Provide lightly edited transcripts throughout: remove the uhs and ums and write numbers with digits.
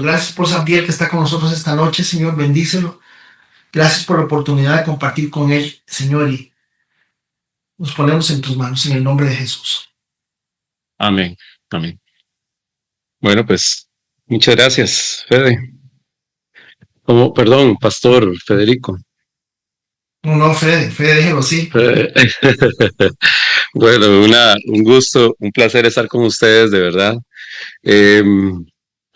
Gracias por Sabdiel que está con nosotros esta noche, Señor. Bendícelo. Gracias por la oportunidad de compartir con él, Señor. Y nos ponemos en tus manos en el nombre de Jesús. Amén. Amén. Bueno, pues muchas gracias, Fede. Perdón, Pastor Federico. No, Fede, déjelo así. Bueno, un gusto, un placer estar con ustedes, de verdad.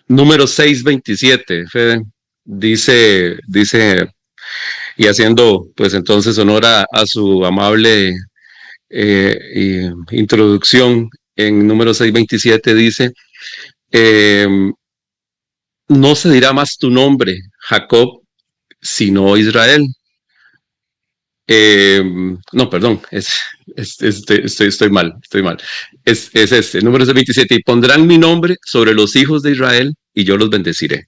Número 627, Fede, dice, y haciendo pues entonces honor a su amable introducción, en número 627 dice, no se dirá más tu nombre, Jacob, sino Israel. No, perdón, estoy mal. Es este, número 27. Y pondrán mi nombre sobre los hijos de Israel y yo los bendeciré.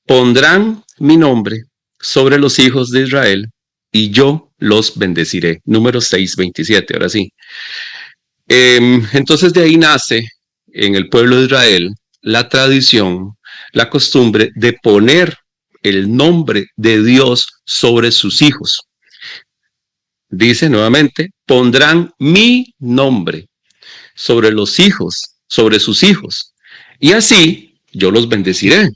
Pondrán mi nombre sobre los hijos de Israel y yo los bendeciré. Número 627, ahora sí. Entonces de ahí nace en el pueblo de Israel la tradición, la costumbre de poner el nombre de Dios sobre sus hijos. Dice nuevamente, pondrán mi nombre sobre los hijos, sobre sus hijos, y así yo los bendeciré.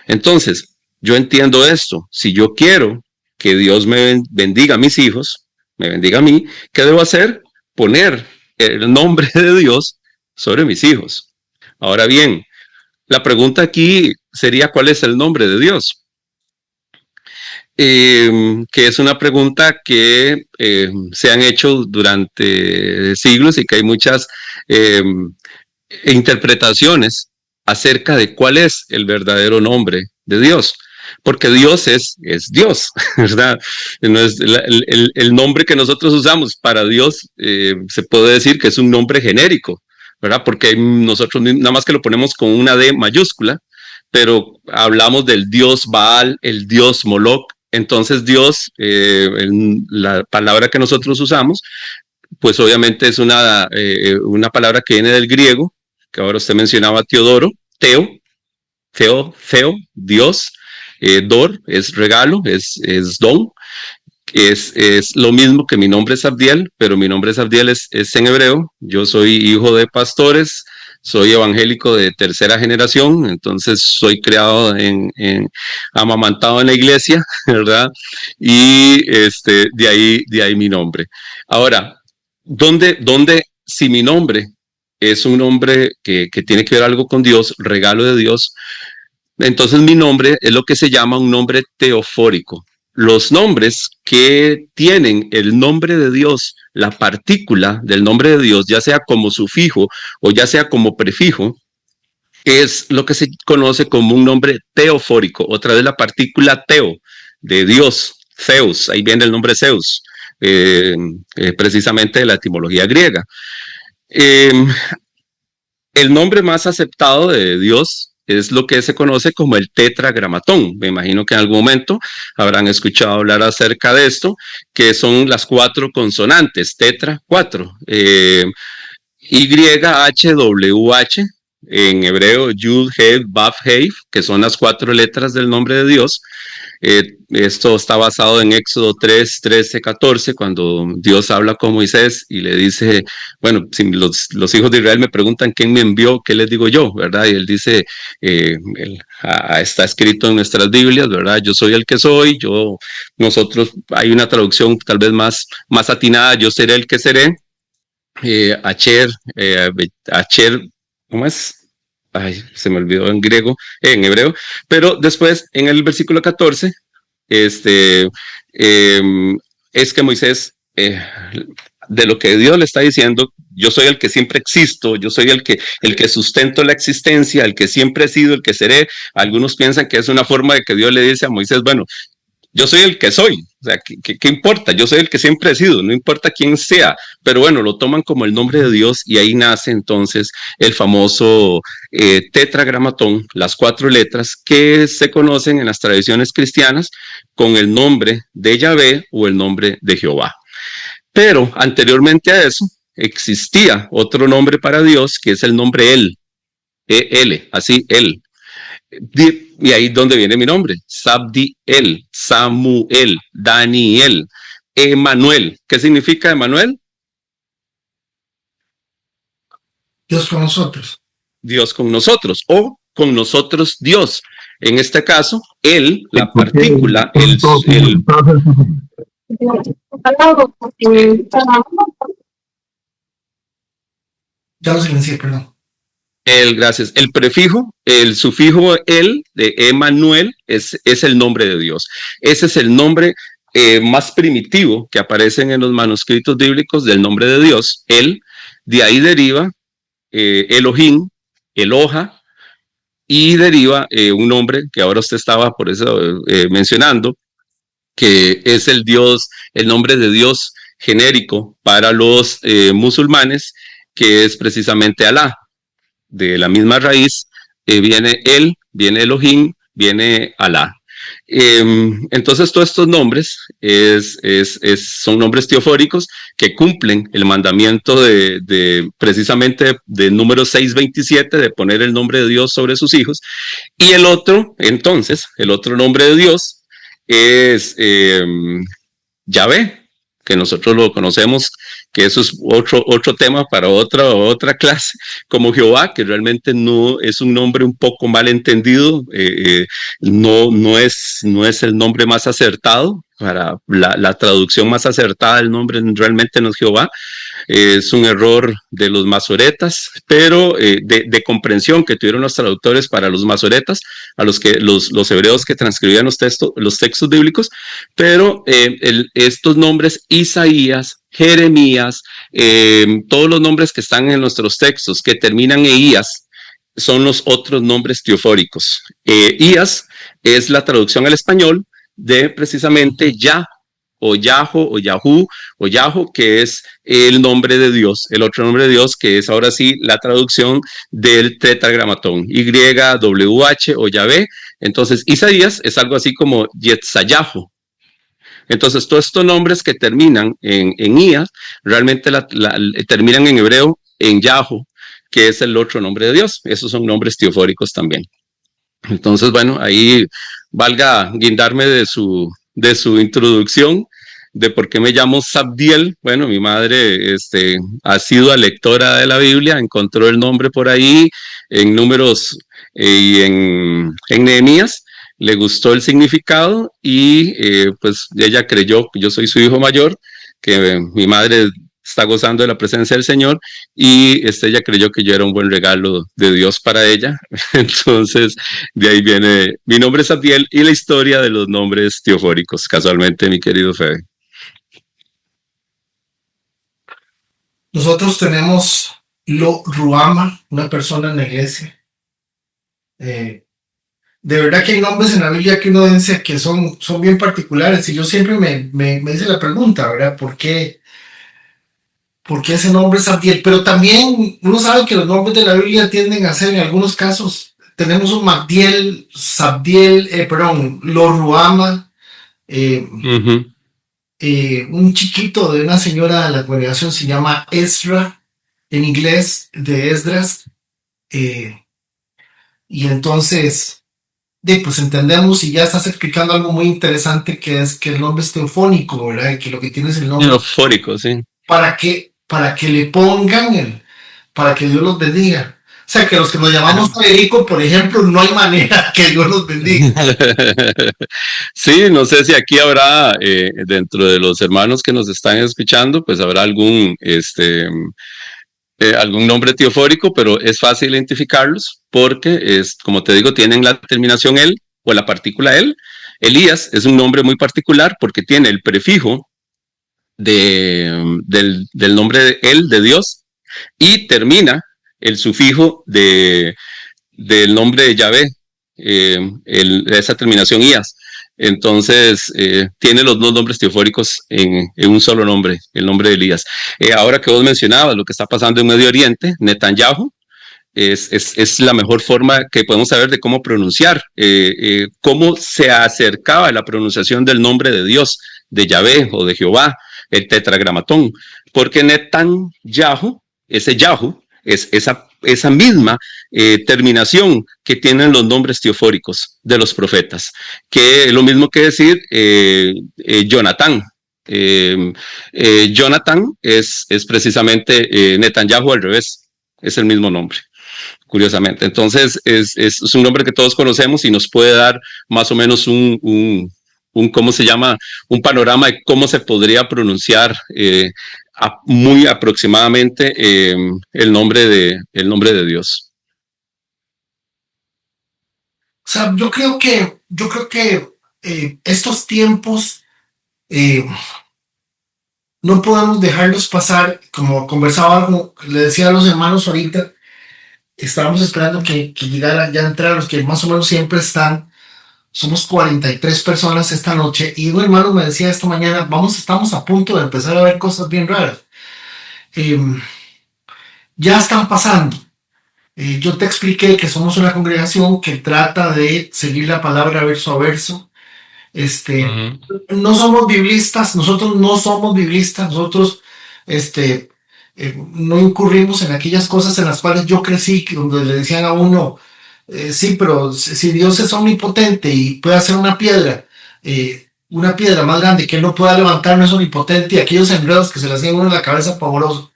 Entonces, yo entiendo esto. Si yo quiero que Dios me bendiga a mis hijos, me bendiga a mí, ¿qué debo hacer? Poner el nombre de Dios sobre mis hijos. Ahora bien, la pregunta aquí sería, ¿cuál es el nombre de Dios? Que es una pregunta que se han hecho durante siglos y que hay muchas interpretaciones acerca de cuál es el verdadero nombre de Dios. Porque Dios es Dios, ¿verdad? No es el nombre que nosotros usamos para Dios se puede decir que es un nombre genérico, ¿verdad? Porque nosotros nada más que lo ponemos con una D mayúscula, pero hablamos del Dios Baal, el Dios Moloch. Entonces Dios, la palabra que nosotros usamos, pues obviamente es una palabra que viene del griego, que ahora usted mencionaba Teodoro, Theo, Dios, Dor es regalo, es don, es lo mismo que mi nombre es Abdiel, pero mi nombre es Abdiel es en hebreo. Yo soy hijo de pastores, soy evangélico de tercera generación, entonces soy criado amamantado en la iglesia, ¿verdad? Y de ahí mi nombre. Ahora, ¿dónde si mi nombre es un nombre que tiene que ver algo con Dios, regalo de Dios? Entonces mi nombre es lo que se llama un nombre teofórico. Los nombres que tienen el nombre de Dios, la partícula del nombre de Dios, ya sea como sufijo o ya sea como prefijo, es lo que se conoce como un nombre teofórico. Otra vez la partícula teo, de Dios, Zeus, ahí viene el nombre Zeus, precisamente de la etimología griega. El nombre más aceptado de Dios es lo que se conoce como el tetragramatón. Me imagino que en algún momento habrán escuchado hablar acerca de esto, que son las 4 consonantes, tetra, 4. YHWH, en hebreo Yud, He, Vav, He, que son las 4 letras del nombre de Dios. Esto está basado en Éxodo 3, 13, 14, cuando Dios habla con Moisés y le dice, bueno, si los hijos de Israel me preguntan quién me envió, ¿qué les digo yo? ¿Verdad? Y él dice, está escrito en nuestras Biblias, ¿verdad? Yo soy el que soy, nosotros, hay una traducción tal vez más atinada, yo seré el que seré. Acher, ¿cómo es? Ay, se me olvidó en griego, en hebreo, pero después en el versículo 14, es que Moisés, de lo que Dios le está diciendo, yo soy el que siempre existo, yo soy el que sustento la existencia, el que siempre he sido, el que seré. Algunos piensan que es una forma de que Dios le dice a Moisés, bueno, yo soy el que soy, o sea, ¿qué importa? Yo soy el que siempre he sido, no importa quién sea, pero bueno, lo toman como el nombre de Dios y ahí nace entonces el famoso tetragramatón, las 4 letras que se conocen en las tradiciones cristianas con el nombre de Yahvé o el nombre de Jehová. Pero anteriormente a eso existía otro nombre para Dios que es el nombre El, así, El. Y ahí es donde viene mi nombre, Sabdiel, Samuel, Daniel, Emanuel. ¿Qué significa Emanuel? Dios con nosotros. Dios con nosotros, o con nosotros Dios. En este caso, él, la partícula, Ya lo silencié, perdón. gracias. El prefijo, el sufijo el de Emanuel es el nombre de Dios. Ese es el nombre más primitivo que aparecen en los manuscritos bíblicos del nombre de Dios. Él, de ahí deriva Elohim, Eloha, y deriva un nombre que ahora usted estaba por eso mencionando, que es el Dios, el nombre de Dios genérico para los musulmanes, que es precisamente Alá. De la misma raíz viene él, viene Elohim, viene Alá. Entonces todos estos nombres son nombres teofóricos que cumplen el mandamiento precisamente de número 627 de poner el nombre de Dios sobre sus hijos. Y el otro nombre de Dios es Yahvé, que nosotros lo conocemos, que eso es otro tema para otra clase, como Jehová, que realmente no es un nombre un poco mal entendido, no es el nombre más acertado, para la traducción más acertada del nombre realmente no es Jehová. Es un error de los masoretas, pero de comprensión que tuvieron los traductores para los masoretas, a los hebreos que transcribían los textos bíblicos, pero estos nombres Isaías, Jeremías, todos los nombres que están en nuestros textos que terminan en Ías, son los otros nombres teofóricos. Ías es la traducción al español de precisamente Yah, o Yaho, o Yahú, o Yaho, que es el nombre de Dios, el otro nombre de Dios, que es ahora sí la traducción del tetragramatón, YWH o Yahvé. Entonces, Isaías es algo así como Yetzayahu. Entonces, todos estos nombres que terminan en Ia, realmente terminan en hebreo en Yahu, que es el otro nombre de Dios. Esos son nombres teofóricos también. Entonces, bueno, ahí valga guindarme de su introducción de por qué me llamo Sabdiel. Bueno, mi madre ha sido lectora de la Biblia, encontró el nombre por ahí en Números y en Nehemías, le gustó el significado y pues ella creyó, yo soy su hijo mayor, que mi madre está gozando de la presencia del Señor y ella creyó que yo era un buen regalo de Dios para ella. Entonces, de ahí viene mi nombre es Abdiel y la historia de los nombres teofóricos, casualmente, mi querido Fede. Nosotros tenemos Lo Ruama, una persona en la iglesia. De verdad que hay nombres en la Biblia que uno dice que son bien particulares y yo siempre me hice la pregunta, ¿verdad? ¿Por qué ese nombre es Abdiel? Pero también uno sabe que los nombres de la Biblia tienden a ser, en algunos casos, tenemos un Magdiel, Sabdiel, Lo Ruama, un chiquito de una señora de la congregación se llama Ezra, en inglés, de Esdras, y entonces pues entendemos y ya estás explicando algo muy interesante que es que el nombre es teofónico, ¿verdad? Y que lo que tiene es el nombre teofónico, sí. Para que le pongan para que Dios los bendiga. O sea, que los que nos llamamos Federico, por ejemplo, no hay manera que Dios los bendiga. Sí, no sé si aquí habrá, dentro de los hermanos que nos están escuchando, pues habrá algún nombre teofórico, pero es fácil identificarlos porque, como te digo, tienen la terminación él o la partícula él. Elías es un nombre muy particular porque tiene el prefijo del nombre de él, de Dios, y termina el sufijo del nombre de Yahvé, esa terminación Ías. Entonces, tiene los dos nombres teofóricos en un solo nombre, el nombre de Elías. Ahora que vos mencionabas lo que está pasando en Medio Oriente, Netanyahu es la mejor forma que podemos saber de cómo pronunciar, cómo se acercaba la pronunciación del nombre de Dios, de Yahvé o de Jehová, el tetragramatón, porque Netanyahu, ese Yahu, Es esa misma terminación que tienen los nombres teofóricos de los profetas, que es lo mismo que decir Jonatán. Jonathan es precisamente Netanyahu al revés, es el mismo nombre, curiosamente. Entonces es un nombre que todos conocemos y nos puede dar más o menos ¿cómo se llama? Un panorama de cómo se podría pronunciar muy aproximadamente el nombre de Dios. O sea, yo creo que estos tiempos no podemos dejarlos pasar, como conversaba, como le decía a los hermanos ahorita, estábamos esperando que llegara ya a entrar los que más o menos siempre están. Somos 43 personas esta noche y un hermano me decía esta mañana, estamos a punto de empezar a ver cosas bien raras. Ya están pasando. Yo te expliqué que somos una congregación que trata de seguir la palabra verso a verso. No somos biblistas, nosotros no somos biblistas, nosotros no incurrimos en aquellas cosas en las cuales yo crecí, donde le decían a uno, sí, pero si Dios es omnipotente y puede hacer una piedra más grande que él no pueda levantar, no es omnipotente, y aquellos enredos que se le hacían a uno en la cabeza pavoroso.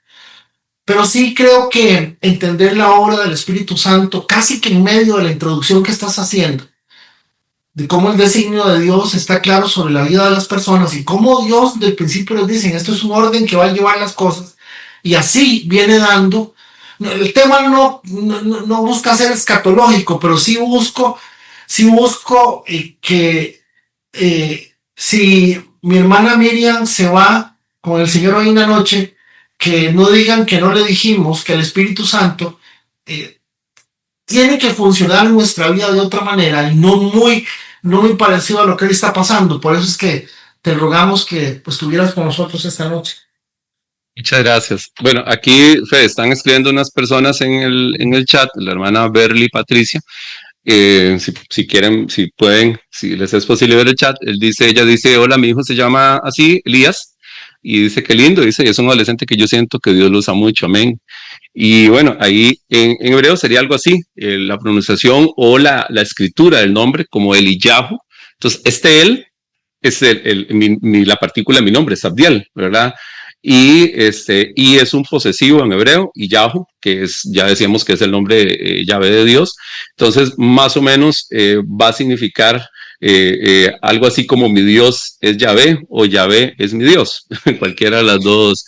Pero sí creo que entender la obra del Espíritu Santo, casi que en medio de la introducción que estás haciendo, de cómo el designio de Dios está claro sobre la vida de las personas y cómo Dios del principio les dice, esto es un orden que va a llevar las cosas, y así viene dando. El tema no busca ser escatológico, pero sí busco que si mi hermana Miriam se va con el Señor hoy en la noche, que no digan que no le dijimos que el Espíritu Santo tiene que funcionar en nuestra vida de otra manera y no muy parecido a lo que él está pasando. Por eso es que te rogamos que pues estuvieras con nosotros esta noche. Muchas gracias. Bueno, aquí Fede, están escribiendo unas personas en el chat, la hermana Berly Patricia. Si quieren, si pueden, si les es posible ver el chat, ella dice, hola, mi hijo se llama así, Elías, y dice, qué lindo, dice, es un adolescente que yo siento que Dios lo usa mucho, amén. Y bueno, ahí en hebreo sería algo así, la pronunciación o la escritura del nombre como Eliyahu. Entonces, él es la partícula de mi nombre, es Abdiel, ¿verdad? Y es un posesivo en hebreo, y Yahu, que ya decíamos que es el nombre Yahvé de Dios. Entonces, más o menos va a significar algo así como mi Dios es Yahvé o Yahvé es mi Dios. Cualquiera de las dos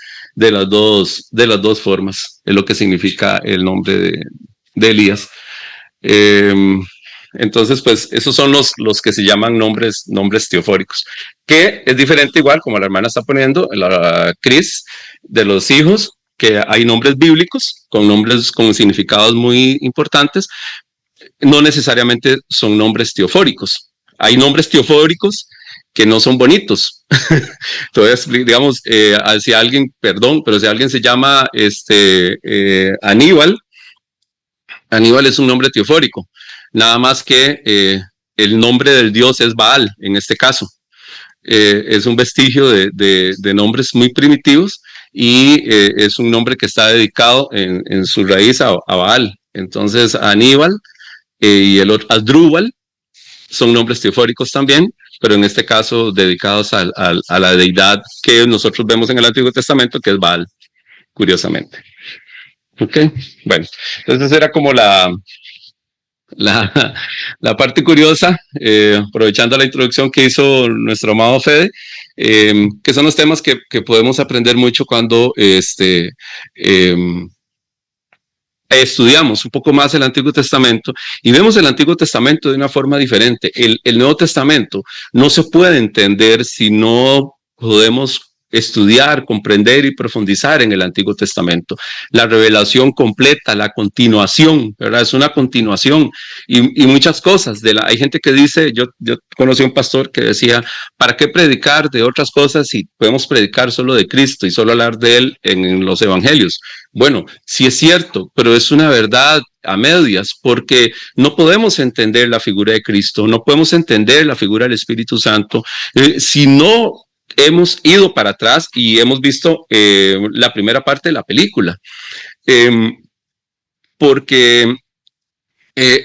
formas es lo que significa el nombre de Elías. Entonces, pues esos son los que se llaman nombres teofóricos, que es diferente, igual como la hermana está poniendo, la Cris, de los hijos, que hay nombres bíblicos con nombres con significados muy importantes, no necesariamente son nombres teofóricos. Hay nombres teofóricos que no son bonitos. Entonces, digamos, si alguien se llama Aníbal es un nombre teofórico, nada más que el nombre del dios es Baal en este caso. Es un vestigio de nombres muy primitivos y es un nombre que está dedicado en su raíz a Baal. Entonces, Aníbal y el otro, Asdrúbal, son nombres teofóricos también, pero en este caso dedicados a la deidad que nosotros vemos en el Antiguo Testamento, que es Baal, curiosamente. Ok, bueno, entonces era como la parte curiosa, aprovechando la introducción que hizo nuestro amado Fede, que son los temas que podemos aprender mucho cuando estudiamos un poco más el Antiguo Testamento y vemos el Antiguo Testamento de una forma diferente. El Nuevo Testamento no se puede entender si no podemos estudiar, comprender y profundizar en el Antiguo Testamento. La revelación completa, la continuación, ¿verdad? Es una continuación y muchas cosas. Hay gente que dice, yo conocí a un pastor que decía, ¿para qué predicar de otras cosas si podemos predicar solo de Cristo y solo hablar de Él en los evangelios? Bueno, sí es cierto, pero es una verdad a medias, porque no podemos entender la figura de Cristo, no podemos entender la figura del Espíritu Santo si no hemos ido para atrás y hemos visto la primera parte de la película. porque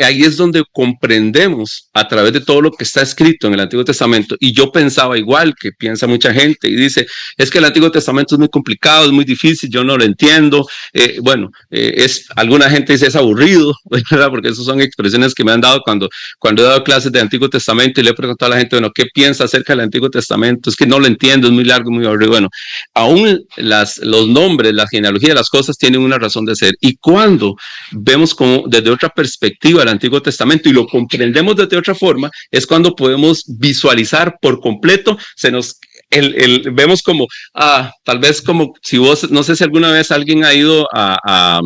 ahí es donde comprendemos a través de todo lo que está escrito en el Antiguo Testamento. Y yo pensaba igual que piensa mucha gente y dice, es que el Antiguo Testamento es muy complicado, es muy difícil, yo no lo entiendo. Alguna gente dice es aburrido, ¿verdad? Porque esas son expresiones que me han dado cuando he dado clases de Antiguo Testamento y le he preguntado a la gente, bueno, ¿qué piensa acerca del Antiguo Testamento? Es que no lo entiendo, es muy largo, muy aburrido. Bueno, aún los nombres, la genealogía de las cosas tienen una razón de ser. Y cuando vemos como desde otra perspectiva el Antiguo Testamento y lo comprendemos desde otra forma, es cuando podemos visualizar por completo, vemos como, tal vez como si vos, no sé si alguna vez alguien ha ido a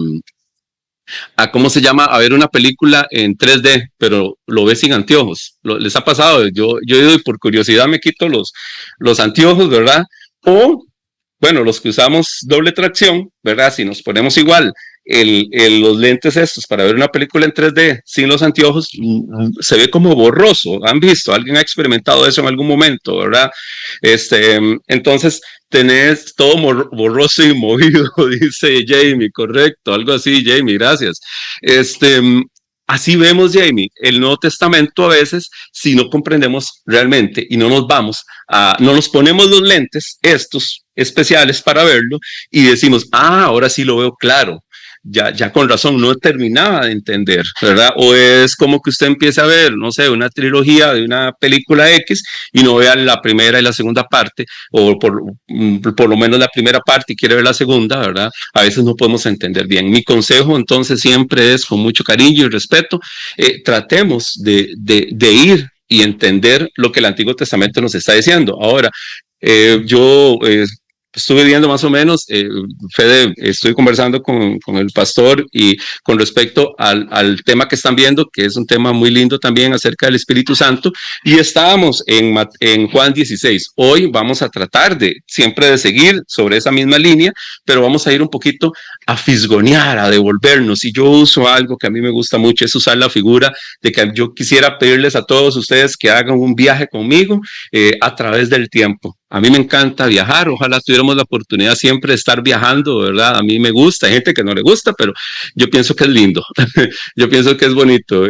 ¿cómo se llama? A ver una película en 3D, pero lo ves sin anteojos. ¿Les ha pasado? Yo he ido y por curiosidad me quito los anteojos, ¿verdad? O bueno, los que usamos doble tracción, ¿verdad? Si nos ponemos igual los lentes estos para ver una película en 3D sin los anteojos, se ve como borroso. ¿Han visto? ¿Alguien ha experimentado eso en algún momento, verdad? Entonces, tenés todo borroso y movido, dice Jamie, correcto, algo así, Jamie, gracias. Así vemos, Jamie, el Nuevo Testamento a veces, si no comprendemos realmente y no no nos ponemos los lentes, estos especiales para verlo, y decimos, ahora sí lo veo claro. Ya con razón, no terminaba de entender, ¿verdad? O es como que usted empieza a ver, no sé, una trilogía de una película X y no vea la primera y la segunda parte, o por lo menos la primera parte y quiere ver la segunda, ¿verdad? A veces no podemos entender bien. Mi consejo entonces siempre es, con mucho cariño y respeto, tratemos de ir y entender lo que el Antiguo Testamento nos está diciendo. Ahora, yo estuve viendo más o menos, Fede, estoy conversando con el pastor y con respecto al tema que están viendo, que es un tema muy lindo también acerca del Espíritu Santo, y estábamos en Juan 16. Hoy vamos a tratar siempre de seguir sobre esa misma línea, pero vamos a ir un poquito a fisgonear, a devolvernos. Y yo uso algo que a mí me gusta mucho, es usar la figura de que yo quisiera pedirles a todos ustedes que hagan un viaje conmigo a través del tiempo. A mí me encanta viajar, ojalá tuviéramos la oportunidad siempre de estar viajando, ¿verdad? A mí me gusta, hay gente que no le gusta, pero yo pienso que es lindo, yo pienso que es bonito.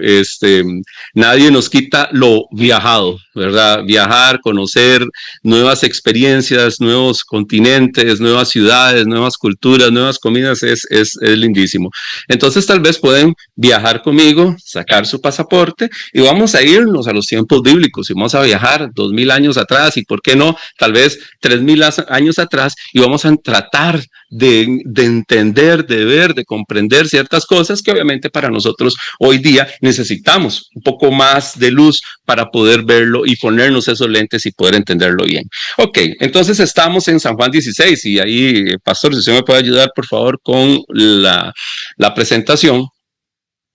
Nadie nos quita lo viajado, ¿verdad? Viajar, conocer nuevas experiencias, nuevos continentes, nuevas ciudades, nuevas culturas, nuevas comidas, es lindísimo. Entonces tal vez pueden viajar conmigo, sacar su pasaporte y vamos a irnos a los tiempos bíblicos y vamos a viajar 2000 años atrás y por qué no, tal vez 3000 años atrás y vamos a tratar de entender, de ver, de comprender ciertas cosas que obviamente para nosotros hoy día necesitamos un poco más de luz para poder verlo y ponernos esos lentes y poder entenderlo bien. Ok, entonces estamos en San Juan 16 y ahí, pastor, si usted me puede ayudar por favor con la presentación.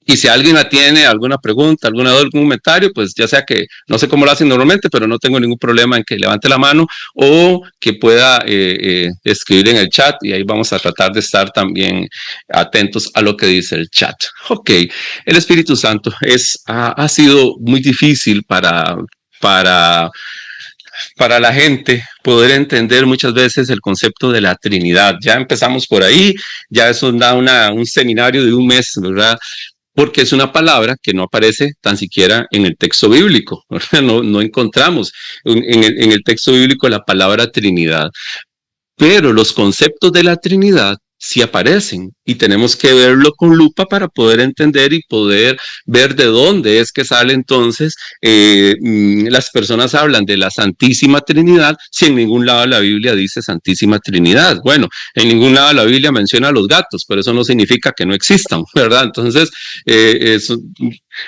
Y si alguien tiene alguna pregunta, alguna duda, algún comentario, pues ya sea que no sé cómo lo hacen normalmente, pero no tengo ningún problema en que levante la mano o que pueda escribir en el chat y ahí vamos a tratar de estar también atentos a lo que dice el chat. Ok, el Espíritu Santo ha sido muy difícil para la gente poder entender muchas veces el concepto de la Trinidad. Ya empezamos por ahí, ya eso da un seminario de un mes, ¿verdad? Porque es una palabra que no aparece tan siquiera en el texto bíblico. No encontramos en el texto bíblico la palabra Trinidad. Pero los conceptos de la Trinidad sí aparecen y tenemos que verlo con lupa para poder entender y poder ver de dónde es que sale entonces. Las personas hablan de la Santísima Trinidad si en ningún lado de la Biblia dice Santísima Trinidad. Bueno, en ningún lado de la Biblia menciona a los gatos, pero eso no significa que no existan, ¿verdad? Entonces,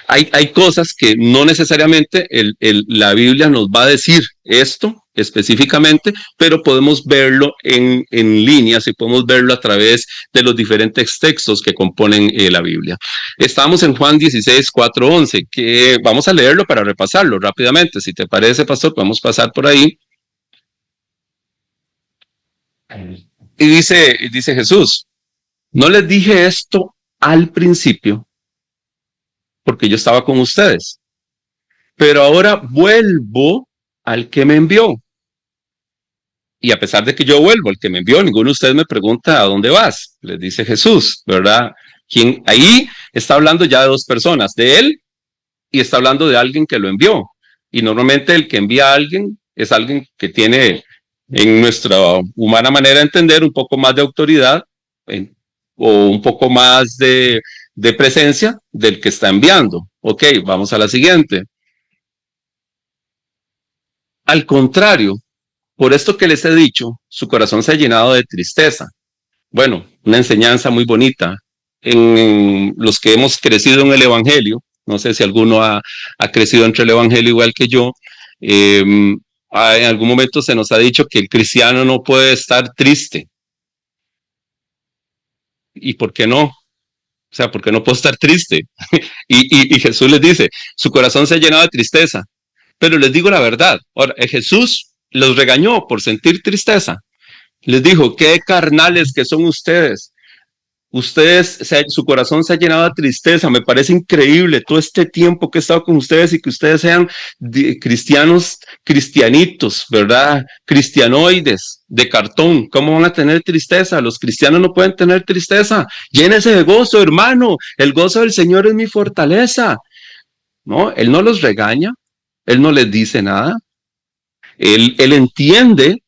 hay cosas que no necesariamente la Biblia nos va a decir esto específicamente, pero podemos verlo en líneas y podemos verlo a través de los diferentes textos que componen la Biblia. Estamos en Juan 16, 4, 11, que vamos a leerlo para repasarlo rápidamente. Si te parece, pastor, podemos pasar por ahí. Y dice Jesús, no les dije esto al principio porque yo estaba con ustedes, pero ahora vuelvo al que me envió. Y a pesar de que yo vuelvo, el que me envió, ninguno de ustedes me pregunta a dónde vas, les dice Jesús, ¿verdad? quien ahí está hablando ya de dos personas, de él y está hablando de alguien que lo envió. Y normalmente el que envía a alguien es alguien que tiene, en nuestra humana manera de entender, un poco más de autoridad o un poco más de presencia del que está enviando. Ok, vamos a la siguiente. Al contrario, por esto que les he dicho, su corazón se ha llenado de tristeza. Bueno, una enseñanza muy bonita. En los que hemos crecido en el Evangelio, no sé si alguno ha crecido entre el Evangelio igual que yo, en algún momento se nos ha dicho que el cristiano no puede estar triste. ¿Y por qué no? O sea, ¿por qué no puedo estar triste? y Jesús les dice, su corazón se ha llenado de tristeza. Pero les digo la verdad, ahora, Jesús los regañó por sentir tristeza. Les dijo, qué carnales que son ustedes. Su corazón se ha llenado de tristeza. Me parece increíble todo este tiempo que he estado con ustedes y que ustedes sean cristianos, cristianitos, ¿verdad? Cristianoides de cartón. ¿Cómo van a tener tristeza? Los cristianos no pueden tener tristeza. Llénese de gozo, hermano. El gozo del Señor es mi fortaleza. No, Él no los regaña. Él no les dice nada. Él entiende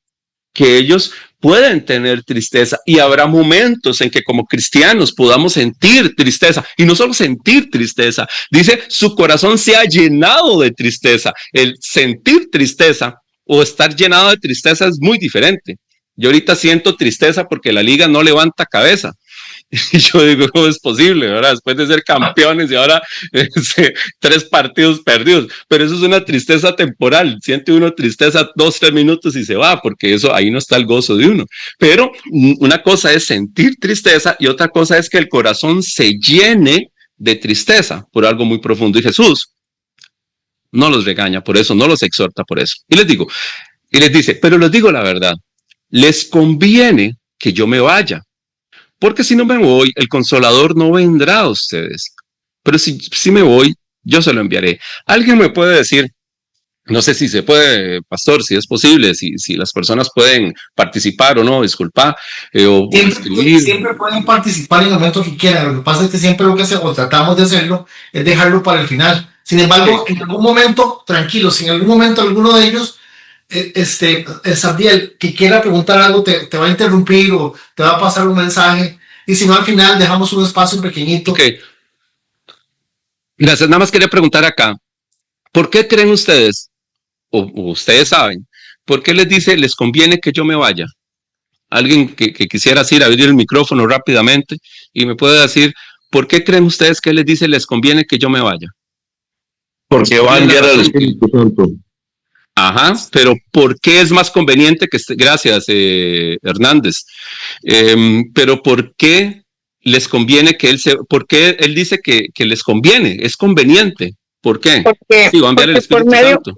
que ellos pueden tener tristeza y habrá momentos en que como cristianos podamos sentir tristeza y no solo sentir tristeza, dice su corazón se ha llenado de tristeza. El sentir tristeza o estar llenado de tristeza es muy diferente. Yo ahorita siento tristeza porque la liga no levanta cabeza. Y yo digo, ¿cómo es posible, verdad? Después de ser campeones y ahora 3 partidos perdidos. Pero eso es una tristeza temporal. Siente uno tristeza 2-3 minutos y se va, porque eso ahí no está el gozo de uno. Pero una cosa es sentir tristeza y otra cosa es que el corazón se llene de tristeza por algo muy profundo. Y Jesús no los regaña por eso, no los exhorta por eso. Y les dice, pero les digo la verdad, les conviene que yo me vaya. Porque si no me voy, el Consolador no vendrá a ustedes. Pero si me voy, yo se lo enviaré. Alguien me puede decir, no sé si se puede, pastor, si es posible, si las personas pueden participar o no, disculpa, o escribir. Siempre pueden participar en el momento que quieran. Lo que pasa es que siempre lo que hacemos, o tratamos de hacerlo, es dejarlo para el final. Sin embargo, en algún momento, tranquilos, si en algún momento alguno de ellos Sabdiel, que quiera preguntar algo, te va a interrumpir o te va a pasar un mensaje. Y si no, al final dejamos un espacio pequeñito. Ok. Gracias. Nada más quería preguntar acá. ¿Por qué creen ustedes, o ustedes saben, por qué les dice, les conviene que yo me vaya? Alguien que quisiera abrir el micrófono rápidamente y me puede decir, ¿por qué creen ustedes que les dice, les conviene que yo me vaya? Porque va a enviar al Espíritu Santo. Ajá, pero ¿por qué es más conveniente que esté? Gracias, Hernández. Pero ¿por qué les conviene que por qué él dice que les conviene? Es conveniente. ¿Por qué? Porque, sí, va a enviar el Espíritu Santo.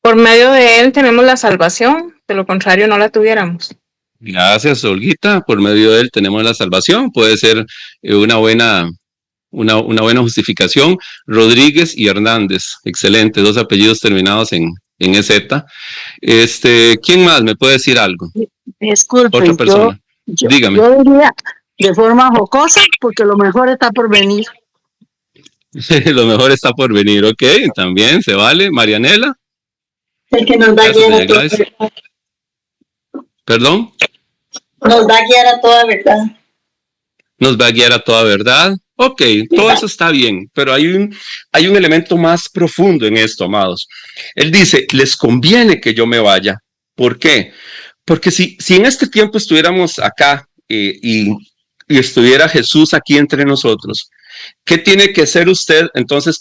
Por medio de él tenemos la salvación, de lo contrario no la tuviéramos. Gracias, Olguita. Por medio de él tenemos la salvación. Puede ser una buena justificación. Rodríguez y Hernández, excelente, 2 apellidos terminados en EZ. ¿Quién más me puede decir algo? Disculpe, otra persona. Dígame. Yo diría de forma jocosa, porque lo mejor está por venir. Lo mejor está por venir, ok, también se vale. Marianela. El que nos va a guiar a toda verdad. ¿Perdón? Nos va a guiar a toda verdad. Nos va a guiar a toda verdad. Ok, todo eso está bien, pero hay un elemento más profundo en esto, amados. Él dice, les conviene que yo me vaya. ¿Por qué? Porque si en este tiempo estuviéramos acá y estuviera Jesús aquí entre nosotros, ¿qué tiene que hacer usted entonces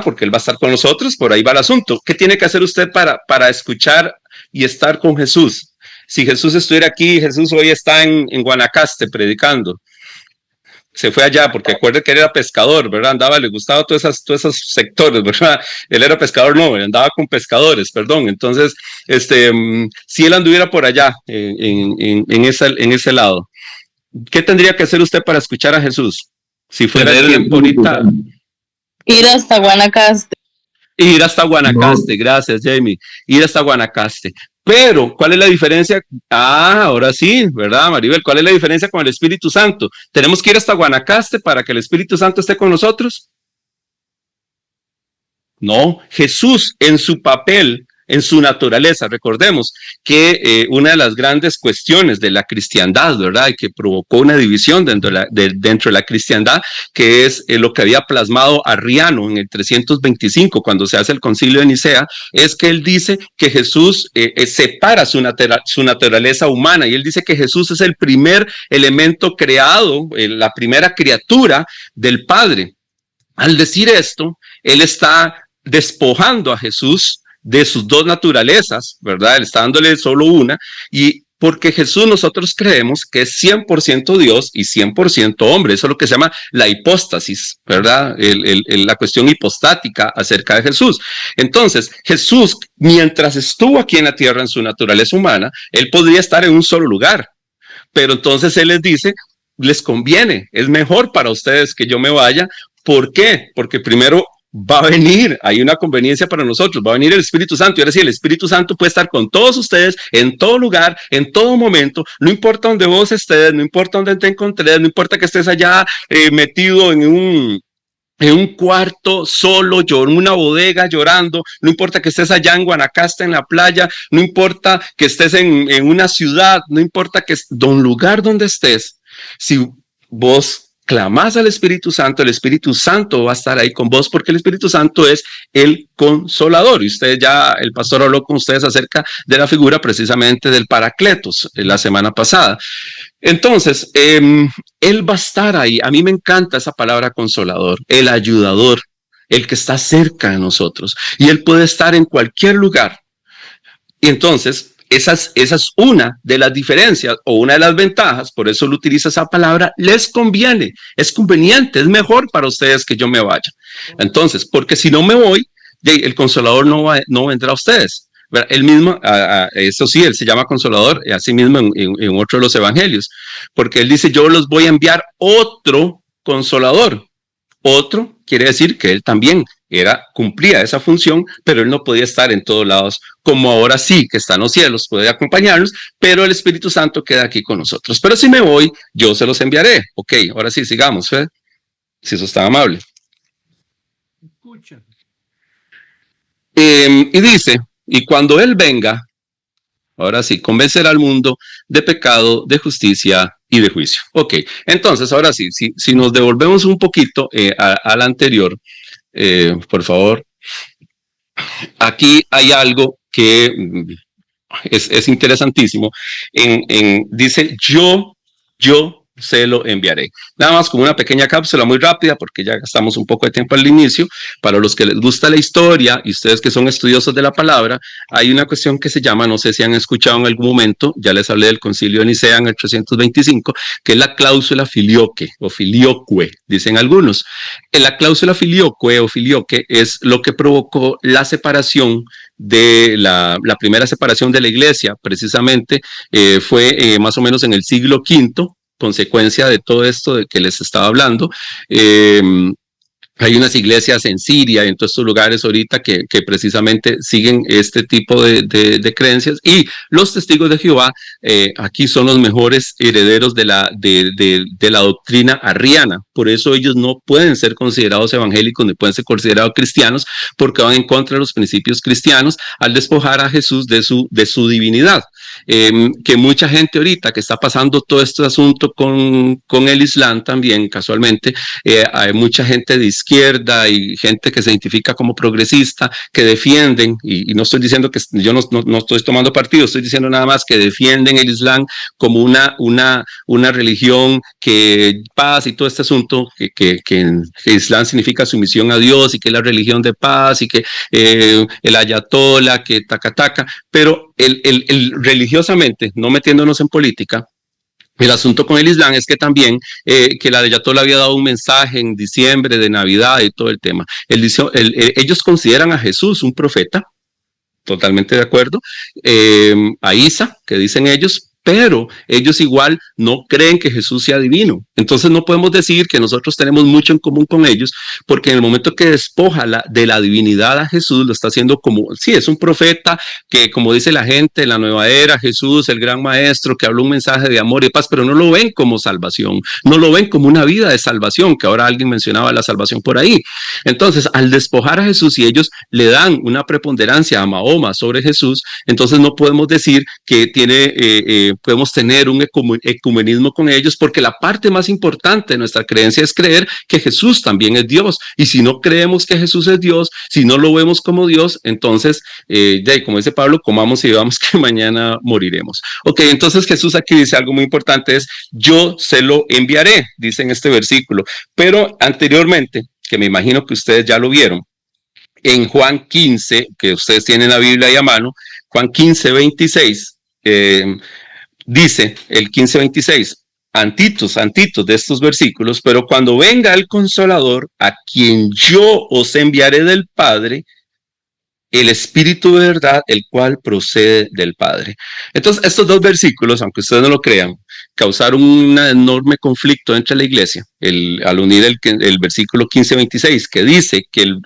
porque Él va a estar con nosotros, por ahí va el asunto. ¿Qué tiene que hacer usted para escuchar y estar con Jesús? Si Jesús estuviera aquí, Jesús hoy está en Guanacaste predicando. Se fue allá porque acuerde que él era pescador, ¿verdad? Le gustaba todos esos sectores, ¿verdad? Él era pescador, no, él andaba con pescadores, perdón. Entonces, si él anduviera por allá, en ese lado, ¿qué tendría que hacer usted para escuchar a Jesús? Si fuera el tiempo ahorita. Ir hasta Guanacaste. Ir hasta Guanacaste, gracias Jamie, ir hasta Guanacaste. Pero, ¿cuál es la diferencia? Ahora sí, ¿verdad, Maribel? ¿Cuál es la diferencia con el Espíritu Santo? ¿Tenemos que ir hasta Guanacaste para que el Espíritu Santo esté con nosotros? No, Jesús en su papel, en su naturaleza. Recordemos que una de las grandes cuestiones de la cristiandad, ¿verdad? Y que provocó una división dentro de la cristiandad, que es lo que había plasmado Arriano en el 325, cuando se hace el concilio de Nicea, es que él dice que Jesús separa su naturaleza humana, y él dice que Jesús es el primer elemento creado, la primera criatura del Padre. Al decir esto, él está despojando a Jesús de sus dos naturalezas, ¿verdad? Él está dándole solo una, y porque Jesús nosotros creemos que es 100% Dios y 100% hombre. Eso es lo que se llama la hipóstasis, ¿verdad? La cuestión hipostática acerca de Jesús. Entonces, Jesús, mientras estuvo aquí en la tierra en su naturaleza humana, él podría estar en un solo lugar, pero entonces él les dice, les conviene, es mejor para ustedes que yo me vaya. ¿Por qué? Porque primero va a venir, hay una conveniencia para nosotros, va a venir el Espíritu Santo, y ahora sí, el Espíritu Santo puede estar con todos ustedes, en todo lugar, en todo momento, no importa donde vos estés, no importa donde te encontres, no importa que estés allá metido en un cuarto solo, en una bodega llorando, no importa que estés allá en Guanacaste en la playa, no importa que estés en una ciudad, no importa que un lugar donde estés, si vos clamás al Espíritu Santo, el Espíritu Santo va a estar ahí con vos, porque el Espíritu Santo es el consolador. Y ustedes ya, el pastor habló con ustedes acerca de la figura precisamente del Paracletos la semana pasada. Entonces, él va a estar ahí. A mí me encanta esa palabra consolador, el ayudador, el que está cerca de nosotros. Y él puede estar en cualquier lugar. Y entonces, esa es una de las diferencias o una de las ventajas, por eso lo utiliza esa palabra, les conviene, es conveniente, es mejor para ustedes que yo me vaya. Entonces, porque si no me voy, el Consolador no vendrá a ustedes. Él mismo, eso sí, él se llama Consolador, así mismo en otro de los evangelios, porque él dice, yo los voy a enviar otro Consolador. Otro quiere decir que él también cumplía esa función, pero él no podía estar en todos lados, como ahora sí, que está en los cielos, puede acompañarnos, pero el Espíritu Santo queda aquí con nosotros. Pero si me voy, yo se los enviaré. Ok, ahora sí, sigamos, Fede, si eso está amable. Y dice, y cuando él venga, ahora sí, convencerá al mundo de pecado, de justicia y de juicio. Ok, entonces ahora sí, si nos devolvemos un poquito al anterior, por favor. Aquí hay algo que es interesantísimo. Dice, yo se lo enviaré. Nada más como una pequeña cápsula muy rápida, porque ya gastamos un poco de tiempo al inicio. Para los que les gusta la historia y ustedes que son estudiosos de la palabra, hay una cuestión que se llama, no sé si han escuchado en algún momento, ya les hablé del concilio de Nicea en el 325, que es la cláusula filioque o filioque, dicen algunos. La cláusula filioque o filioque es lo que provocó la separación de la primera separación de la iglesia, precisamente fue más o menos en el siglo V, consecuencia de todo esto de que les estaba hablando. Hay unas iglesias en Siria y en todos estos lugares ahorita que precisamente siguen este tipo de creencias, y los testigos de Jehová aquí son los mejores herederos de la doctrina arriana. Por eso ellos no pueden ser considerados evangélicos ni pueden ser considerados cristianos, porque van en contra de los principios cristianos al despojar a Jesús de su divinidad. Que mucha gente ahorita que está pasando todo este asunto con el Islam también, casualmente, hay mucha gente de izquierda y gente que se identifica como progresista, que defienden, y no estoy diciendo que yo no estoy tomando partido, estoy diciendo nada más que defienden el Islam como una religión que paz y todo este asunto, que Islam significa sumisión a Dios y que es la religión de paz y que el ayatollah, que taca, pero religiosamente, no metiéndonos en política, el asunto con el Islam es que también que el ayatollah había dado un mensaje en diciembre de Navidad y todo el tema. Ellos consideran a Jesús un profeta, totalmente de acuerdo, a Isa, que dicen ellos, pero ellos igual no creen que Jesús sea divino. Entonces no podemos decir que nosotros tenemos mucho en común con ellos, porque en el momento que despoja de la divinidad a Jesús, lo está haciendo como, sí, es un profeta que, como dice la gente, en la nueva era, Jesús, el gran maestro, que habló un mensaje de amor y paz, pero no lo ven como salvación, no lo ven como una vida de salvación, que ahora alguien mencionaba la salvación por ahí. Entonces, al despojar a Jesús y ellos le dan una preponderancia a Mahoma sobre Jesús, entonces no podemos decir que podemos tener un ecumenismo con ellos, porque la parte más importante de nuestra creencia es creer que Jesús también es Dios. Y si no creemos que Jesús es Dios, si no lo vemos como Dios, entonces, como dice Pablo, comamos y bebamos que mañana moriremos. Ok, entonces Jesús aquí dice algo muy importante, es yo se lo enviaré, dice en este versículo. Pero anteriormente, que me imagino que ustedes ya lo vieron, en Juan 15, que ustedes tienen la Biblia ahí a mano, Juan 15, 26, dice el 15, 26, antitos de estos versículos, pero cuando venga el Consolador, a quien yo os enviaré del Padre, el Espíritu de verdad, el cual procede del Padre. Entonces, estos dos versículos, aunque ustedes no lo crean, causaron un enorme conflicto entre la iglesia, al unir el versículo 15-26, que dice que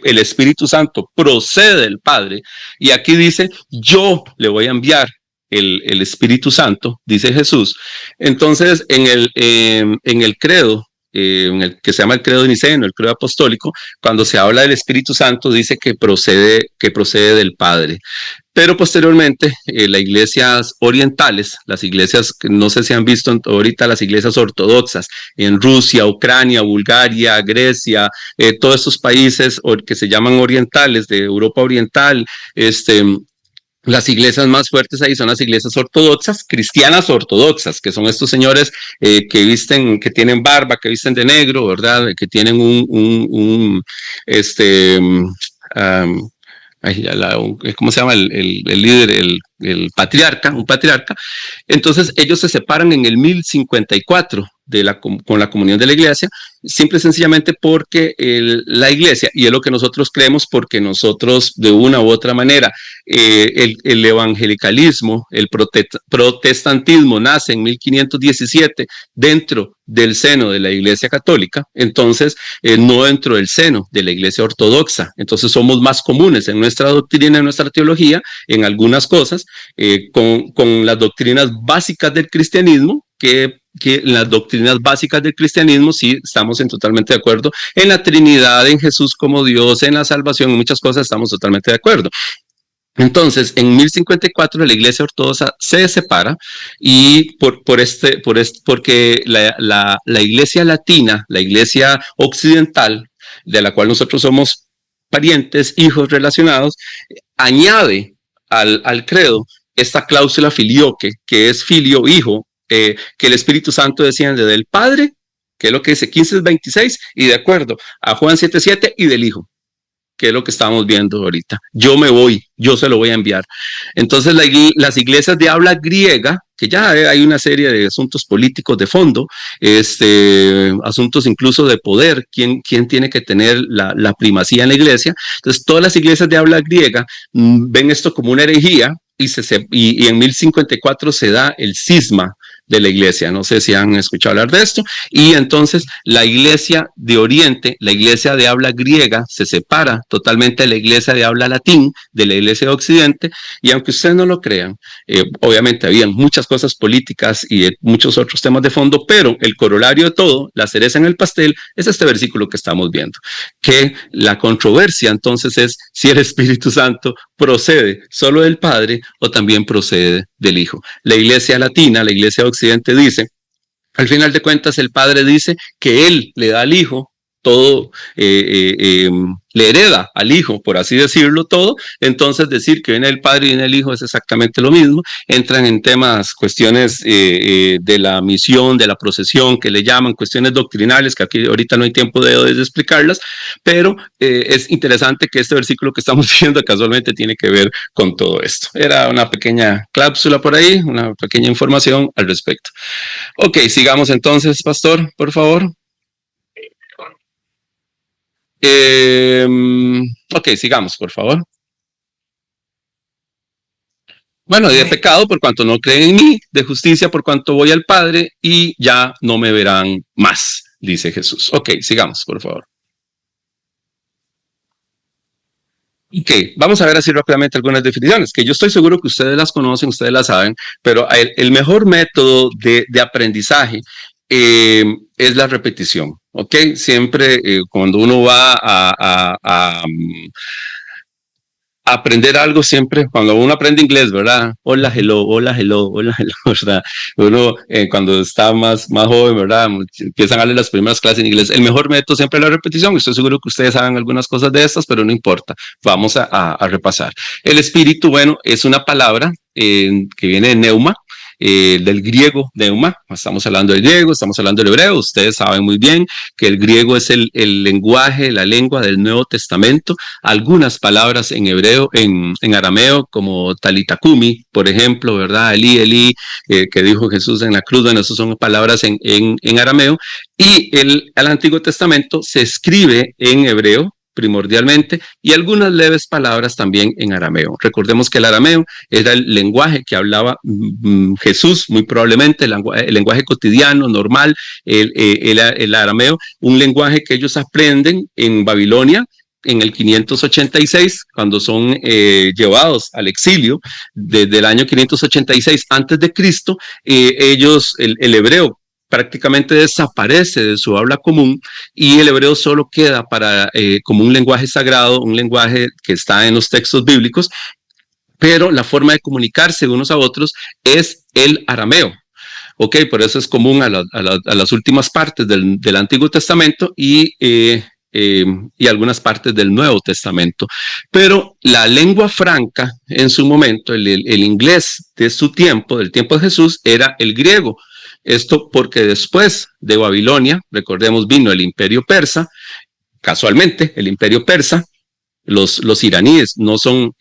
el Espíritu Santo procede del Padre, y aquí dice, yo le voy a enviar el Espíritu Santo, dice Jesús. Entonces, en el credo, en el que se llama el credo niceno, el credo apostólico, cuando se habla del Espíritu Santo dice que procede del Padre. Pero posteriormente, las iglesias orientales, las iglesias que no sé si han visto ahorita, las iglesias ortodoxas en Rusia, Ucrania, Bulgaria, Grecia, todos estos países que se llaman orientales, de Europa Oriental, las iglesias más fuertes ahí son las iglesias ortodoxas, cristianas ortodoxas, que son estos señores que tienen barba, que visten de negro, ¿verdad? Que tienen ¿cómo se llama? El líder, el patriarca, un patriarca. Entonces ellos se separan en el 1054 con la comunión de la iglesia, simple y sencillamente porque la iglesia, y es lo que nosotros creemos, porque nosotros de una u otra manera, el evangelicalismo, el protestantismo nace en 1517 dentro del seno de la iglesia católica, entonces no dentro del seno de la iglesia ortodoxa. Entonces somos más comunes en nuestra doctrina, en nuestra teología, en algunas cosas, con las doctrinas básicas del cristianismo, que las doctrinas básicas del cristianismo sí estamos totalmente de acuerdo, en la Trinidad, en Jesús como Dios, en la salvación, en muchas cosas estamos totalmente de acuerdo. Entonces, en 1054 la iglesia ortodoxa se separa y porque la iglesia latina, la iglesia occidental, de la cual nosotros somos parientes, hijos relacionados, añade al credo esta cláusula filioque, que es filio, hijo, que el Espíritu Santo desciende del Padre, que es lo que dice 15:26, y de acuerdo a Juan 7:7, y del Hijo, que es lo que estamos viendo ahorita. Yo me voy, yo se lo voy a enviar. Entonces las iglesias de habla griega, que ya hay una serie de asuntos políticos de fondo, asuntos incluso de poder, quién tiene que tener la primacía en la iglesia. Entonces todas las iglesias de habla griega ven esto como una herejía, y en 1054 se da el cisma de la iglesia. No sé si han escuchado hablar de esto. Y entonces la iglesia de Oriente, la iglesia de habla griega, se separa totalmente de la iglesia de habla latín, de la iglesia de Occidente. Y aunque ustedes no lo crean, obviamente habían muchas cosas políticas y muchos otros temas de fondo, pero el corolario de todo, la cereza en el pastel, es este versículo que estamos viendo. Que la controversia entonces es si el Espíritu Santo procede solo del Padre o también procede del Hijo. La iglesia latina, la iglesia de Occidente dice, al final de cuentas el Padre dice que Él le da al Hijo todo, le hereda al Hijo, por así decirlo, todo. Entonces decir que viene el Padre y viene el Hijo es exactamente lo mismo. Entran en temas, cuestiones de la misión, de la procesión, que le llaman cuestiones doctrinales, que aquí ahorita no hay tiempo de explicarlas, pero es interesante que este versículo que estamos viendo casualmente tiene que ver con todo esto. Era una pequeña cláusula por ahí, una pequeña información al respecto. Ok, sigamos entonces, pastor, por favor. Ok, sigamos, por favor. Bueno, y de pecado por cuanto no creen en mí, de justicia por cuanto voy al Padre y ya no me verán más, dice Jesús. Ok, sigamos, por favor. Ok, vamos a ver así rápidamente algunas definiciones, que yo estoy seguro que ustedes las conocen, ustedes las saben, pero el mejor método de aprendizaje es la repetición, ¿ok? Siempre cuando uno va a aprender algo, siempre, cuando uno aprende inglés, ¿verdad? Hola, hello, ¿verdad? Uno cuando está más joven, ¿verdad? Empiezan a darle las primeras clases en inglés. El mejor método siempre es la repetición. Estoy seguro que ustedes saben algunas cosas de estas, pero no importa. Vamos a repasar. El espíritu, bueno, es una palabra que viene de neuma, del griego neuma. Estamos hablando del griego, estamos hablando del hebreo. Ustedes saben muy bien que el griego es el lenguaje, la lengua del Nuevo Testamento. Algunas palabras en hebreo, en arameo, como talitakumi, por ejemplo, ¿verdad? Eli, Eli, que dijo Jesús en la cruz. Bueno, esas son palabras en arameo. Y el Antiguo Testamento se escribe en hebreo primordialmente, y algunas leves palabras también en arameo. Recordemos que el arameo era el lenguaje que hablaba Jesús, muy probablemente, el lenguaje cotidiano, normal, el arameo, un lenguaje que ellos aprenden en Babilonia en el 586, cuando son llevados al exilio, desde el año 586 antes de Cristo, ellos, el hebreo, prácticamente desaparece de su habla común y el hebreo solo queda para como un lenguaje sagrado, un lenguaje que está en los textos bíblicos, pero la forma de comunicarse unos a otros es el arameo. Ok, por eso es común a las últimas partes del Antiguo Testamento y algunas partes del Nuevo Testamento. Pero la lengua franca en su momento, el inglés de su tiempo, del tiempo de Jesús, era el griego. Esto porque después de Babilonia, recordemos, vino el imperio persa. Casualmente, el imperio persa, los iraníes no son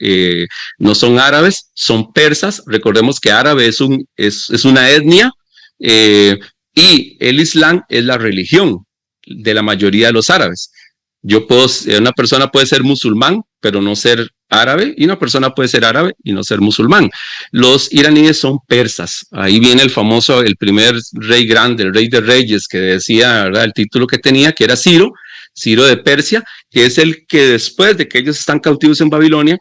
árabes, son persas. Recordemos que árabe es una etnia y el Islam es la religión de la mayoría de los árabes. Una persona puede ser musulmán, pero no ser árabe, y una persona puede ser árabe y no ser musulmán. Los iraníes son persas. Ahí viene el primer rey grande, el rey de reyes, que decía, ¿verdad?, el título que tenía, que era Ciro de Persia, que es el que después de que ellos están cautivos en Babilonia,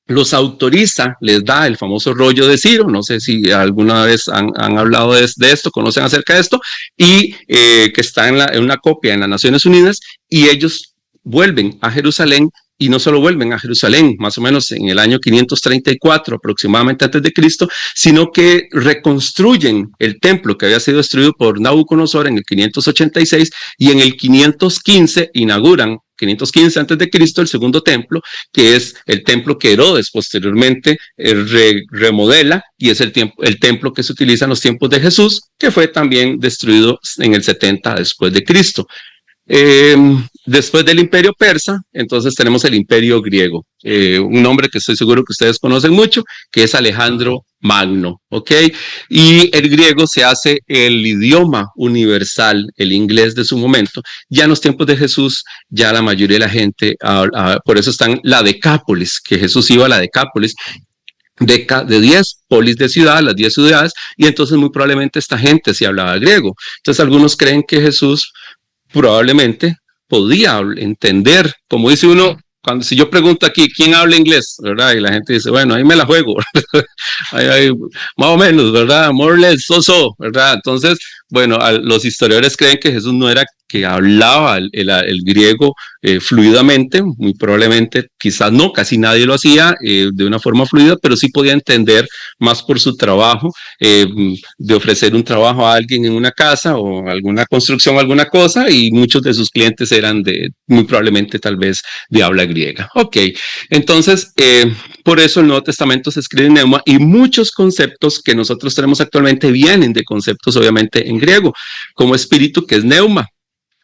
los autoriza, les da el famoso rollo de Ciro. No sé si alguna vez han hablado de esto, conocen acerca de esto, y que está en una copia en las Naciones Unidas, y ellos vuelven a Jerusalén, y no solo vuelven a Jerusalén, más o menos en el año 534 aproximadamente antes de Cristo, sino que reconstruyen el templo que había sido destruido por Nabucodonosor en el 586, y en el 515 inauguran, 515 antes de Cristo, el segundo templo, que es el templo que Herodes posteriormente remodela, y es el templo que se utiliza en los tiempos de Jesús, que fue también destruido en el 70 después de Cristo. Después del imperio persa, entonces tenemos el imperio griego, un nombre que estoy seguro que ustedes conocen mucho, que es Alejandro Magno, ¿ok? Y el griego se hace el idioma universal, el inglés de su momento. Ya en los tiempos de Jesús, ya la mayoría de la gente, por eso están la Decápolis, que Jesús iba a la Decápolis, de 10 polis de ciudad, las 10 ciudades, y entonces muy probablemente esta gente sí hablaba griego. Entonces algunos creen que Jesús probablemente podía entender, como dice uno, si yo pregunto aquí, ¿quién habla inglés? ¿Verdad? Y la gente dice, bueno, ahí me la juego, ahí, más o menos, ¿verdad? More or less, so, ¿verdad? Entonces, bueno, los historiadores creen que Jesús no era que hablaba el griego fluidamente, muy probablemente, quizás no, casi nadie lo hacía de una forma fluida, pero sí podía entender más por su trabajo, de ofrecer un trabajo a alguien en una casa o alguna construcción, alguna cosa, y muchos de sus clientes eran muy probablemente tal vez de habla griega. Ok, entonces, por eso el Nuevo Testamento se escribe en neuma, y muchos conceptos que nosotros tenemos actualmente vienen de conceptos obviamente en griego, como espíritu, que es neuma.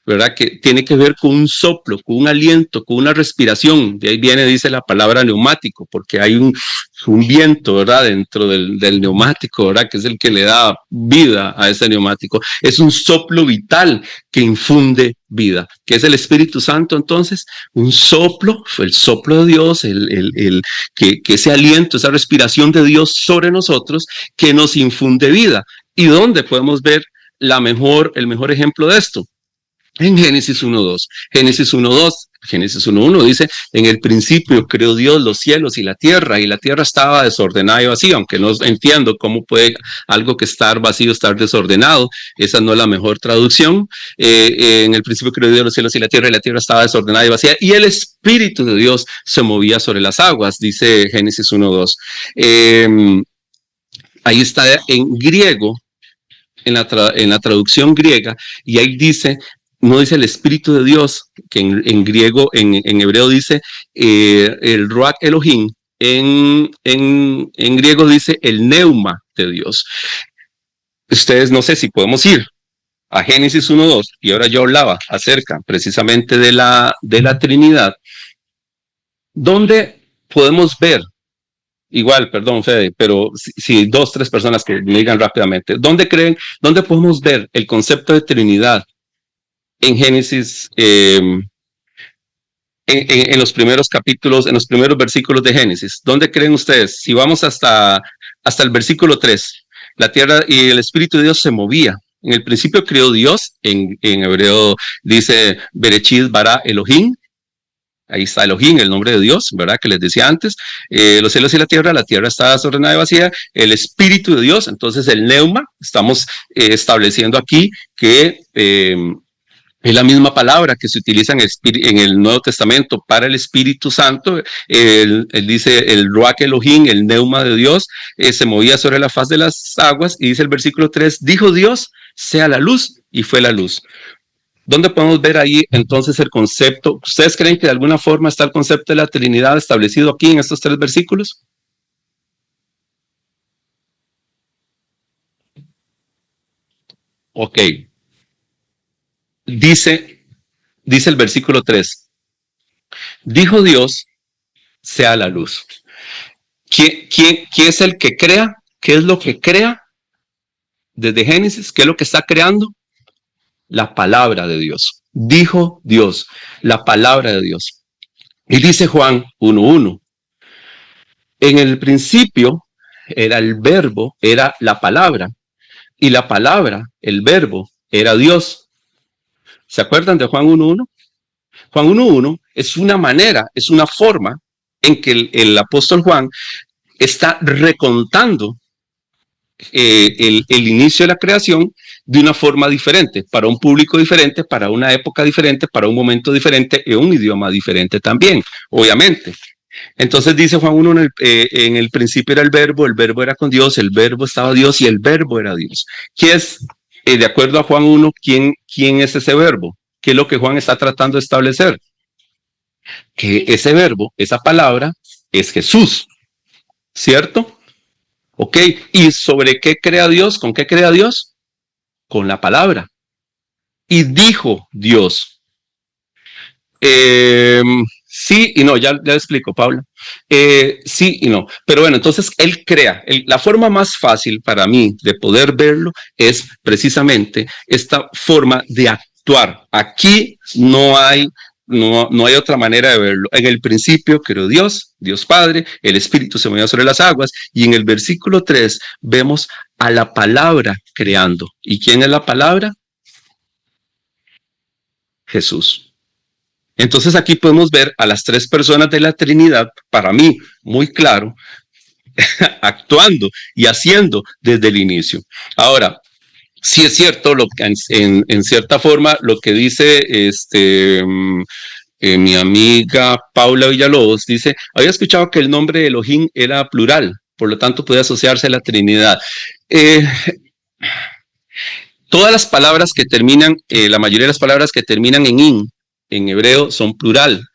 ¿verdad? Que tiene que ver con un soplo, con un aliento, con una respiración. De ahí viene, dice la palabra neumático, porque hay un viento, ¿verdad? Dentro del neumático, ¿verdad? Que es el que le da vida a ese neumático. Es un soplo vital que infunde vida, que es el Espíritu Santo. Entonces, un soplo, el soplo de Dios, que ese aliento, esa respiración de Dios sobre nosotros, que nos infunde vida. ¿Y dónde podemos ver el mejor ejemplo de esto? En Génesis 1.2. Génesis 1.1 dice, en el principio creó Dios los cielos y la tierra estaba desordenada y vacía, aunque no entiendo cómo puede algo que estar vacío estar desordenado. Esa no es la mejor traducción. En el principio creó Dios los cielos y la tierra estaba desordenada y vacía, y el Espíritu de Dios se movía sobre las aguas, dice Génesis 1.2. Ahí está en griego, en la traducción griega, y ahí dice, no dice el Espíritu de Dios, que en griego, en hebreo dice el Ruach Elohim, en griego dice el Neuma de Dios. Ustedes, no sé si podemos ir a Génesis 1.2, y ahora yo hablaba acerca precisamente de la Trinidad, donde podemos ver, igual, perdón, Fede, pero si 2, 3 personas que me digan rápidamente, ¿dónde podemos ver el concepto de Trinidad en Génesis, en los primeros capítulos, en los primeros versículos de Génesis? ¿Dónde creen ustedes? Si vamos hasta el versículo 3, la tierra y el Espíritu de Dios se movía. En el principio creó Dios, en hebreo dice Bereshit bara Elohim. Ahí está Elohim, el nombre de Dios, ¿verdad? Que les decía antes. Los cielos y la tierra estaba desordenada y vacía. El Espíritu de Dios, entonces el Neuma, estamos estableciendo aquí que es la misma palabra que se utiliza en el Nuevo Testamento para el Espíritu Santo. Él dice el Ruach Elohim, el Neuma de Dios, se movía sobre la faz de las aguas, y dice el versículo 3, dijo Dios, sea la luz, y fue la luz. ¿Dónde podemos ver ahí entonces el concepto? ¿Ustedes creen que de alguna forma está el concepto de la Trinidad establecido aquí en estos 3 versículos? Ok. Dice el versículo 3. Dijo Dios, sea la luz. ¿Quién es el que crea? ¿Qué es lo que crea? Desde Génesis, ¿qué es lo que está creando? La palabra de Dios. Dijo Dios, la palabra de Dios. Y dice Juan 1.1. En el principio era el verbo, era la palabra. Y la palabra, el verbo, era Dios. ¿Se acuerdan de Juan 1.1? Juan 1.1 es una manera, es una forma en que el apóstol Juan está recontando el inicio de la creación de una forma diferente, para un público diferente, para una época diferente, para un momento diferente y un idioma diferente también, obviamente. Entonces dice Juan 1, en el principio era el verbo era con Dios, el verbo estaba Dios y el verbo era Dios. ¿Qué es, de acuerdo a Juan 1, quién es ese verbo? ¿Qué es lo que Juan está tratando de establecer? Que ese verbo, esa palabra, es Jesús, ¿cierto? Ok, ¿y sobre qué crea Dios? ¿Con qué crea Dios? Con la palabra. Y dijo Dios. Sí y no, ya explico, Paula. Sí y no, pero bueno, entonces Él crea. La forma más fácil para mí de poder verlo es precisamente esta forma de actuar. Aquí no hay otra manera de verlo. En el principio creó Dios, Dios Padre, el Espíritu se movía sobre las aguas, y en el versículo 3 vemos a la palabra creando. ¿Y quién es la palabra? Jesús. Entonces aquí podemos ver a las 3 personas de la Trinidad, para mí muy claro, actuando y haciendo desde el inicio. Ahora, sí es cierto, en cierta forma, lo que dice mi amiga Paula Villalobos, dice, había escuchado que el nombre de Elohim era plural, por lo tanto puede asociarse a la Trinidad. Todas las palabras que terminan, la mayoría de las palabras que terminan en in, en hebreo, son plural.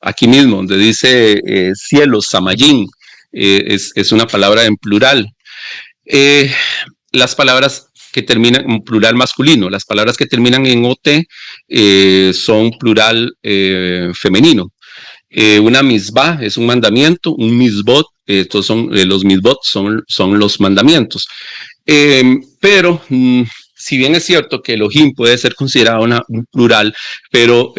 Aquí mismo, donde dice cielos, samayim, es una palabra en plural. Las palabras que terminan en plural masculino. Las palabras que terminan en OT son plural femenino. Una misbah es un mandamiento, un misbot, estos son los misbot, son los mandamientos. Pero si bien es cierto que Elohim puede ser considerado un plural, pero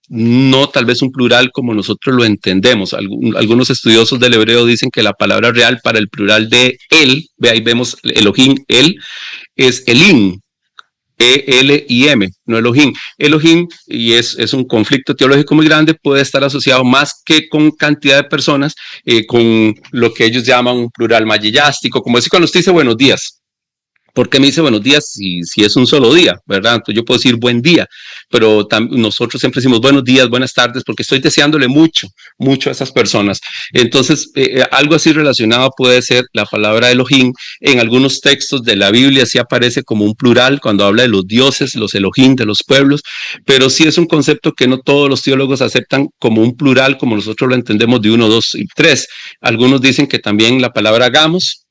no tal vez un plural como nosotros lo entendemos. Algunos estudiosos del hebreo dicen que la palabra real para el plural de él, ve ahí vemos Elohim, él, es Elim. E-L-I-M, no Elohim. Elohim, y es un conflicto teológico muy grande, puede estar asociado más que con cantidad de personas, con lo que ellos llaman un plural mayillástico, como decir cuando usted dice buenos días. ¿Por qué me dice buenos días si es un solo día, verdad? Entonces yo puedo decir buen día, pero nosotros siempre decimos buenos días, buenas tardes, porque estoy deseándole mucho a esas personas. Entonces, algo así relacionado puede ser la palabra Elohim. En algunos textos de la Biblia sí aparece como un plural cuando habla de los dioses, los Elohim de los pueblos, pero sí es un concepto que no todos los teólogos aceptan como un plural, como nosotros lo entendemos de 1, 2 y 3. Algunos dicen que también la palabra hagamos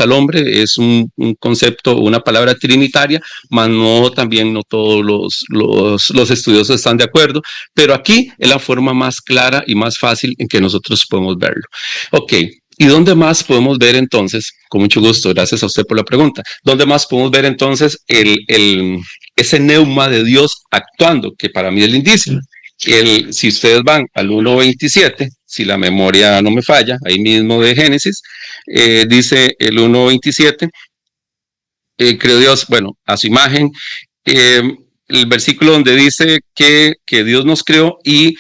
al hombre, es un concepto, una palabra trinitaria, mas también no todos los estudiosos están de acuerdo, pero aquí es la forma más clara y más fácil en que nosotros podemos verlo. Ok, ¿y dónde más podemos ver entonces? Con mucho gusto, gracias a usted por la pregunta. ¿Dónde más podemos ver entonces ese neuma de Dios actuando, que para mí es lindísimo? Si ustedes van al 1.27, si la memoria no me falla, ahí mismo de Génesis, dice el 1.27, creó Dios, bueno, a su imagen, el versículo donde dice que Dios nos creó y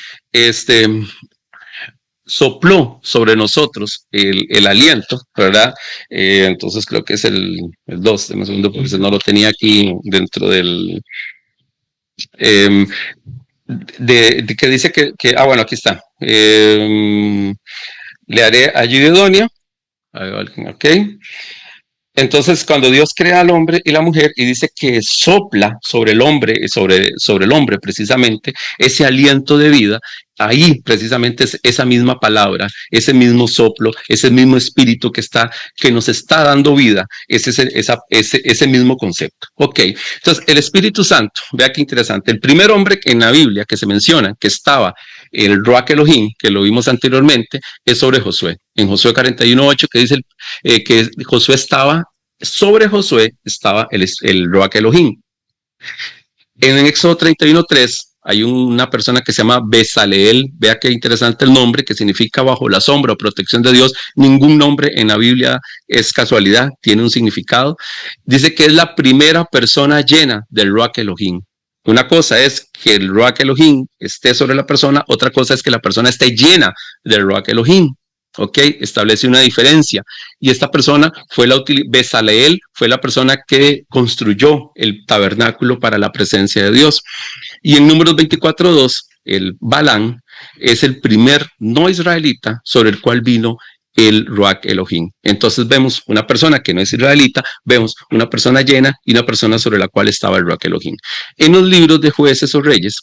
sopló sobre nosotros el aliento, ¿verdad? Entonces creo que es el 2, deme un segundo porque no lo tenía aquí dentro del... que dice que bueno, aquí está. Le haré ayuda idónea. Ok. Entonces, cuando Dios crea al hombre y la mujer y dice que sopla sobre el hombre, sobre el hombre precisamente, ese aliento de vida, ahí precisamente es esa misma palabra, ese mismo soplo, ese mismo espíritu que nos está dando vida, ese mismo concepto. Ok, entonces el Espíritu Santo, vea qué interesante, el primer hombre en la Biblia que se menciona, que estaba el Ruach Elohim, que lo vimos anteriormente, es sobre Josué. En Josué 41:8, que dice que Josué estaba, sobre Josué estaba el Ruach Elohim. En Éxodo 31:3 hay una persona que se llama Bezaleel, vea qué interesante el nombre, que significa bajo la sombra o protección de Dios. Ningún nombre en la Biblia es casualidad, tiene un significado. Dice que es la primera persona llena del Ruach Elohim. Una cosa es que el Ruach Elohim esté sobre la persona, otra cosa es que la persona esté llena del Ruach Elohim. Ok, establece una diferencia. Y esta persona Bezaleel fue la persona que construyó el tabernáculo para la presencia de Dios. Y en Números 24:2, el Balán es el primer no israelita sobre el cual vino el Ruach Elohim. Entonces vemos una persona que no es israelita, vemos una persona llena y una persona sobre la cual estaba el Ruach Elohim. En los libros de Jueces o Reyes,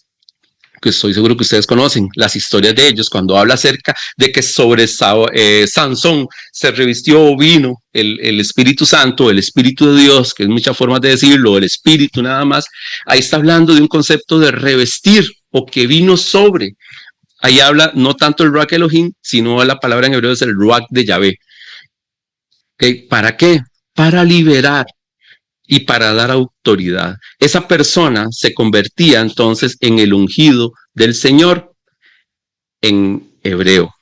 que estoy seguro que ustedes conocen las historias de ellos, cuando habla acerca de que sobre Sansón se revistió o vino el Espíritu Santo, el Espíritu de Dios, que es muchas formas de decirlo, el Espíritu nada más, ahí está hablando de un concepto de revestir o que vino sobre. Ahí habla no tanto el Ruach Elohim, sino la palabra en hebreo es el Ruach de Yahvé. ¿Okay? ¿Para qué? Para liberar y para dar autoridad. Esa persona se convertía entonces en el ungido del Señor en hebreo,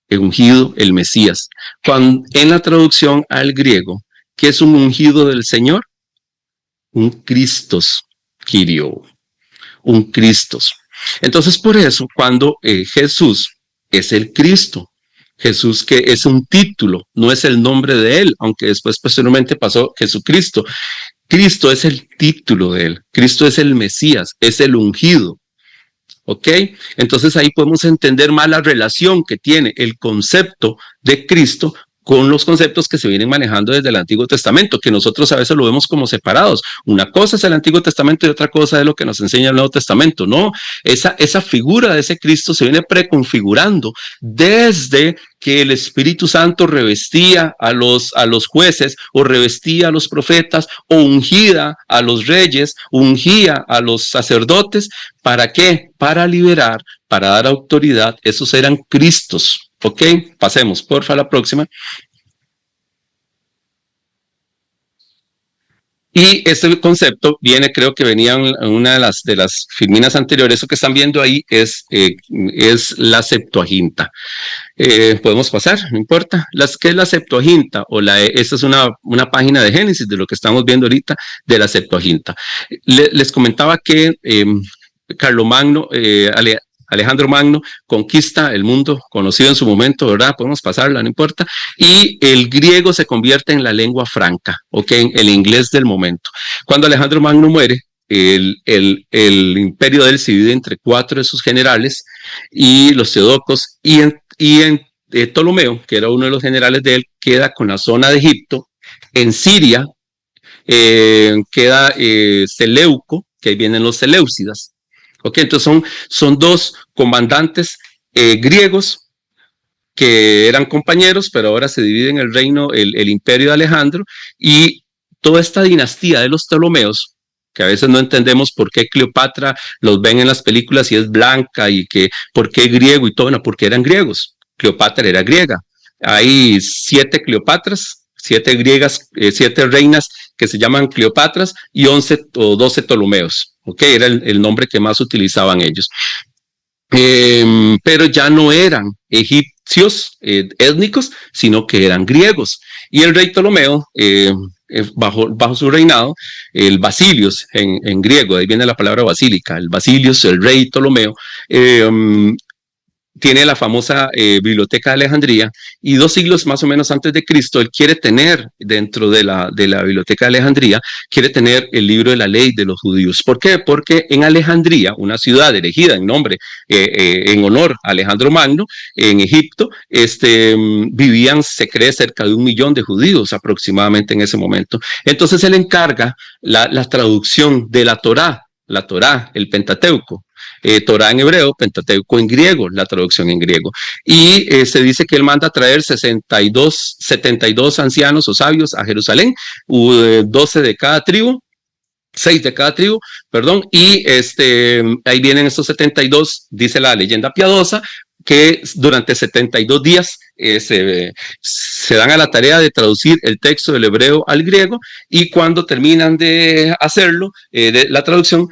el ungido, el Mesías. Cuando, en la traducción al griego, ¿qué es un ungido del Señor? Un Christos, Kyrio, un Christos. Entonces, por eso, cuando Jesús es el Cristo, Jesús que es un título, no es el nombre de él, aunque después posteriormente pasó Jesucristo. Cristo es el título de él, Cristo es el Mesías, es el ungido. ¿Ok? Entonces ahí podemos entender más la relación que tiene el concepto de Cristo con los conceptos que se vienen manejando desde el Antiguo Testamento, que nosotros a veces lo vemos como separados. Una cosa es el Antiguo Testamento y otra cosa es lo que nos enseña el Nuevo Testamento. No, esa figura de ese Cristo se viene preconfigurando desde que el Espíritu Santo revestía a los jueces, o revestía a los profetas, o ungía a los reyes, ungía a los sacerdotes. ¿Para qué? Para liberar, para dar autoridad. Esos eran Cristos. Ok, pasemos, porfa, a la próxima. Y este concepto viene, creo que venía en una de las filminas anteriores. Eso que están viendo ahí es la Septuaginta. Podemos pasar, no importa. ¿Qué es la Septuaginta? Esta es una página de Génesis de lo que estamos viendo ahorita de la Septuaginta. Les comentaba que Carlomagno, Alejandro Magno conquista el mundo conocido en su momento, ¿verdad? Podemos pasarla, no importa. Y el griego se convierte en la lengua franca, ¿ok? El inglés del momento. Cuando Alejandro Magno muere, el imperio de él se divide entre 4 de sus generales y los teodocos, y Ptolomeo, que era uno de los generales de él, queda con la zona de Egipto. En Siria queda Seleuco, que ahí vienen los Seleucidas. Ok, entonces son 2 comandantes griegos que eran compañeros, pero ahora se dividen el reino, el imperio de Alejandro, y toda esta dinastía de los Ptolomeos, que a veces no entendemos por qué Cleopatra los ven en las películas y es blanca, y que por qué griego y todo, no, porque eran griegos. Cleopatra era griega. Hay 7 Cleopatras, 7 griegas, 7 reinas que se llaman Cleopatras, y 11 o 12 Ptolomeos. Ok, era el nombre que más utilizaban ellos. Pero ya no eran egipcios étnicos, sino que eran griegos. Y el rey Ptolomeo, bajo su reinado, el Basilios en griego, ahí viene la palabra basílica, el Basilios, el rey Ptolomeo, tiene la famosa Biblioteca de Alejandría, y 2 siglos más o menos antes de Cristo, él quiere tener dentro de la Biblioteca de Alejandría, quiere tener el libro de la ley de los judíos. ¿Por qué? Porque en Alejandría, una ciudad elegida en honor a Alejandro Magno, en Egipto, vivían, se cree, cerca de 1 millón de judíos aproximadamente en ese momento. Entonces él encarga la traducción de la Torá, el Pentateuco. Torá en hebreo, Pentateuco en griego, la traducción en griego. Y se dice que él manda a traer 72 ancianos o sabios a Jerusalén, 12 de cada tribu, 6 de cada tribu, perdón, y ahí vienen estos 72, dice la leyenda piadosa, que durante 72 días se dan a la tarea de traducir el texto del hebreo al griego, y cuando terminan de hacerlo, de la traducción,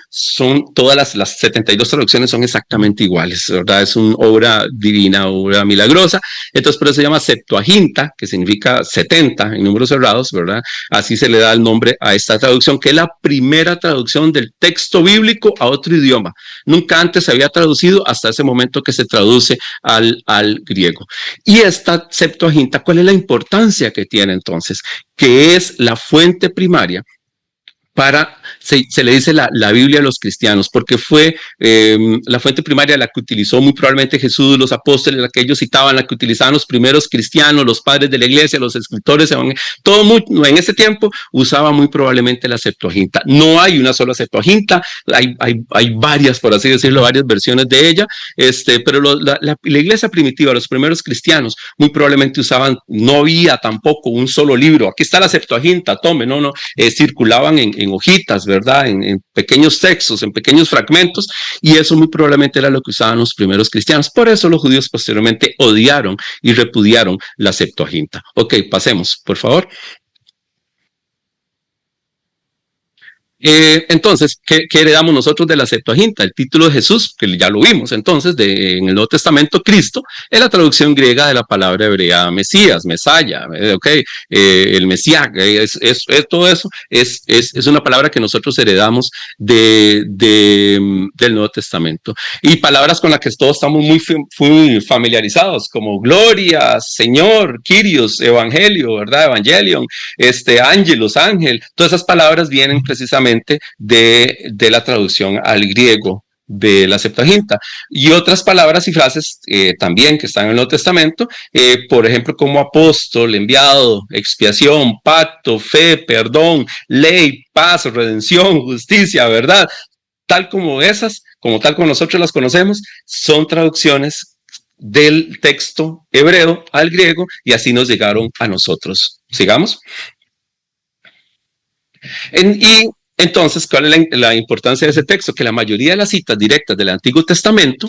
todas las 72 traducciones son exactamente iguales, ¿verdad? Es una obra divina, obra milagrosa. Entonces, por eso se llama Septuaginta, que significa 70 en números cerrados, ¿verdad? Así se le da el nombre a esta traducción, que es la primera traducción del texto bíblico a otro idioma. Nunca antes se había traducido hasta ese momento que se traduce al griego. Y esta Septuaginta, ¿cuál es la importancia que tiene entonces? Que es la fuente primaria se le dice la Biblia a los cristianos, porque fue la fuente primaria la que utilizó muy probablemente Jesús, los apóstoles, la que ellos citaban, la que utilizaban los primeros cristianos, los padres de la iglesia, los escritores, en ese tiempo usaba muy probablemente la Septuaginta. No hay una sola Septuaginta, hay varias, por así decirlo, varias versiones de ella, pero la iglesia primitiva, los primeros cristianos, muy probablemente no había tampoco un solo libro. Aquí está la Septuaginta, tome, circulaban en hojitas, ¿verdad? En pequeños textos, en pequeños fragmentos, y eso muy probablemente era lo que usaban los primeros cristianos. Por eso los judíos posteriormente odiaron y repudiaron la Septuaginta. Ok, pasemos, por favor. Entonces, ¿qué heredamos nosotros de la Septuaginta? El título de Jesús, que ya lo vimos entonces, en el Nuevo Testamento, Cristo, es la traducción griega de la palabra hebrea Mesías, Mesaya, el Mesías, todo eso es una palabra que nosotros heredamos del Nuevo Testamento. Y palabras con las que todos estamos muy familiarizados, como gloria, Señor, Kyrios, Evangelio, ¿verdad? Evangelion, ángelos, ángel, todas esas palabras vienen precisamente de la traducción al griego de la Septuaginta, y otras palabras y frases también que están en el Nuevo Testamento, por ejemplo, como apóstol, enviado, expiación, pacto, fe, perdón, ley, paz, redención, justicia, verdad, tal como esas, como tal como nosotros las conocemos, son traducciones del texto hebreo al griego, y así nos llegaron a nosotros. Sigamos. Y entonces, ¿cuál es la importancia de ese texto? Que la mayoría de las citas directas del Antiguo Testamento,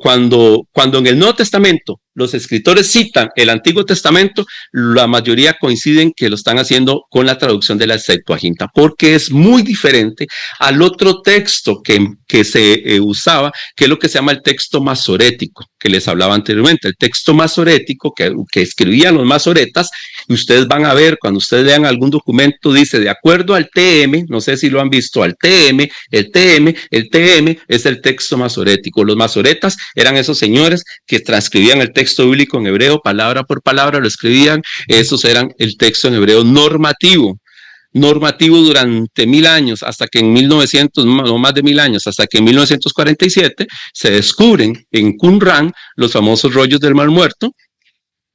cuando en el Nuevo Testamento los escritores citan el Antiguo Testamento, la mayoría coinciden que lo están haciendo con la traducción de la Septuaginta, porque es muy diferente al otro texto que se usaba, que es lo que se llama el texto masorético, que les hablaba anteriormente. El texto masorético que escribían los masoretas, y ustedes van a ver, cuando ustedes lean algún documento, dice, de acuerdo al TM, no sé si lo han visto, al TM, el TM es el texto masorético. Los masoretas eran esos señores que transcribían el texto bíblico en hebreo, palabra por palabra, lo escribían. Esos eran el texto en hebreo normativo durante 1000 años, hasta que en 1900, no más de 1000 años, hasta que en 1947 se descubren en Qumran los famosos rollos del Mar Muerto,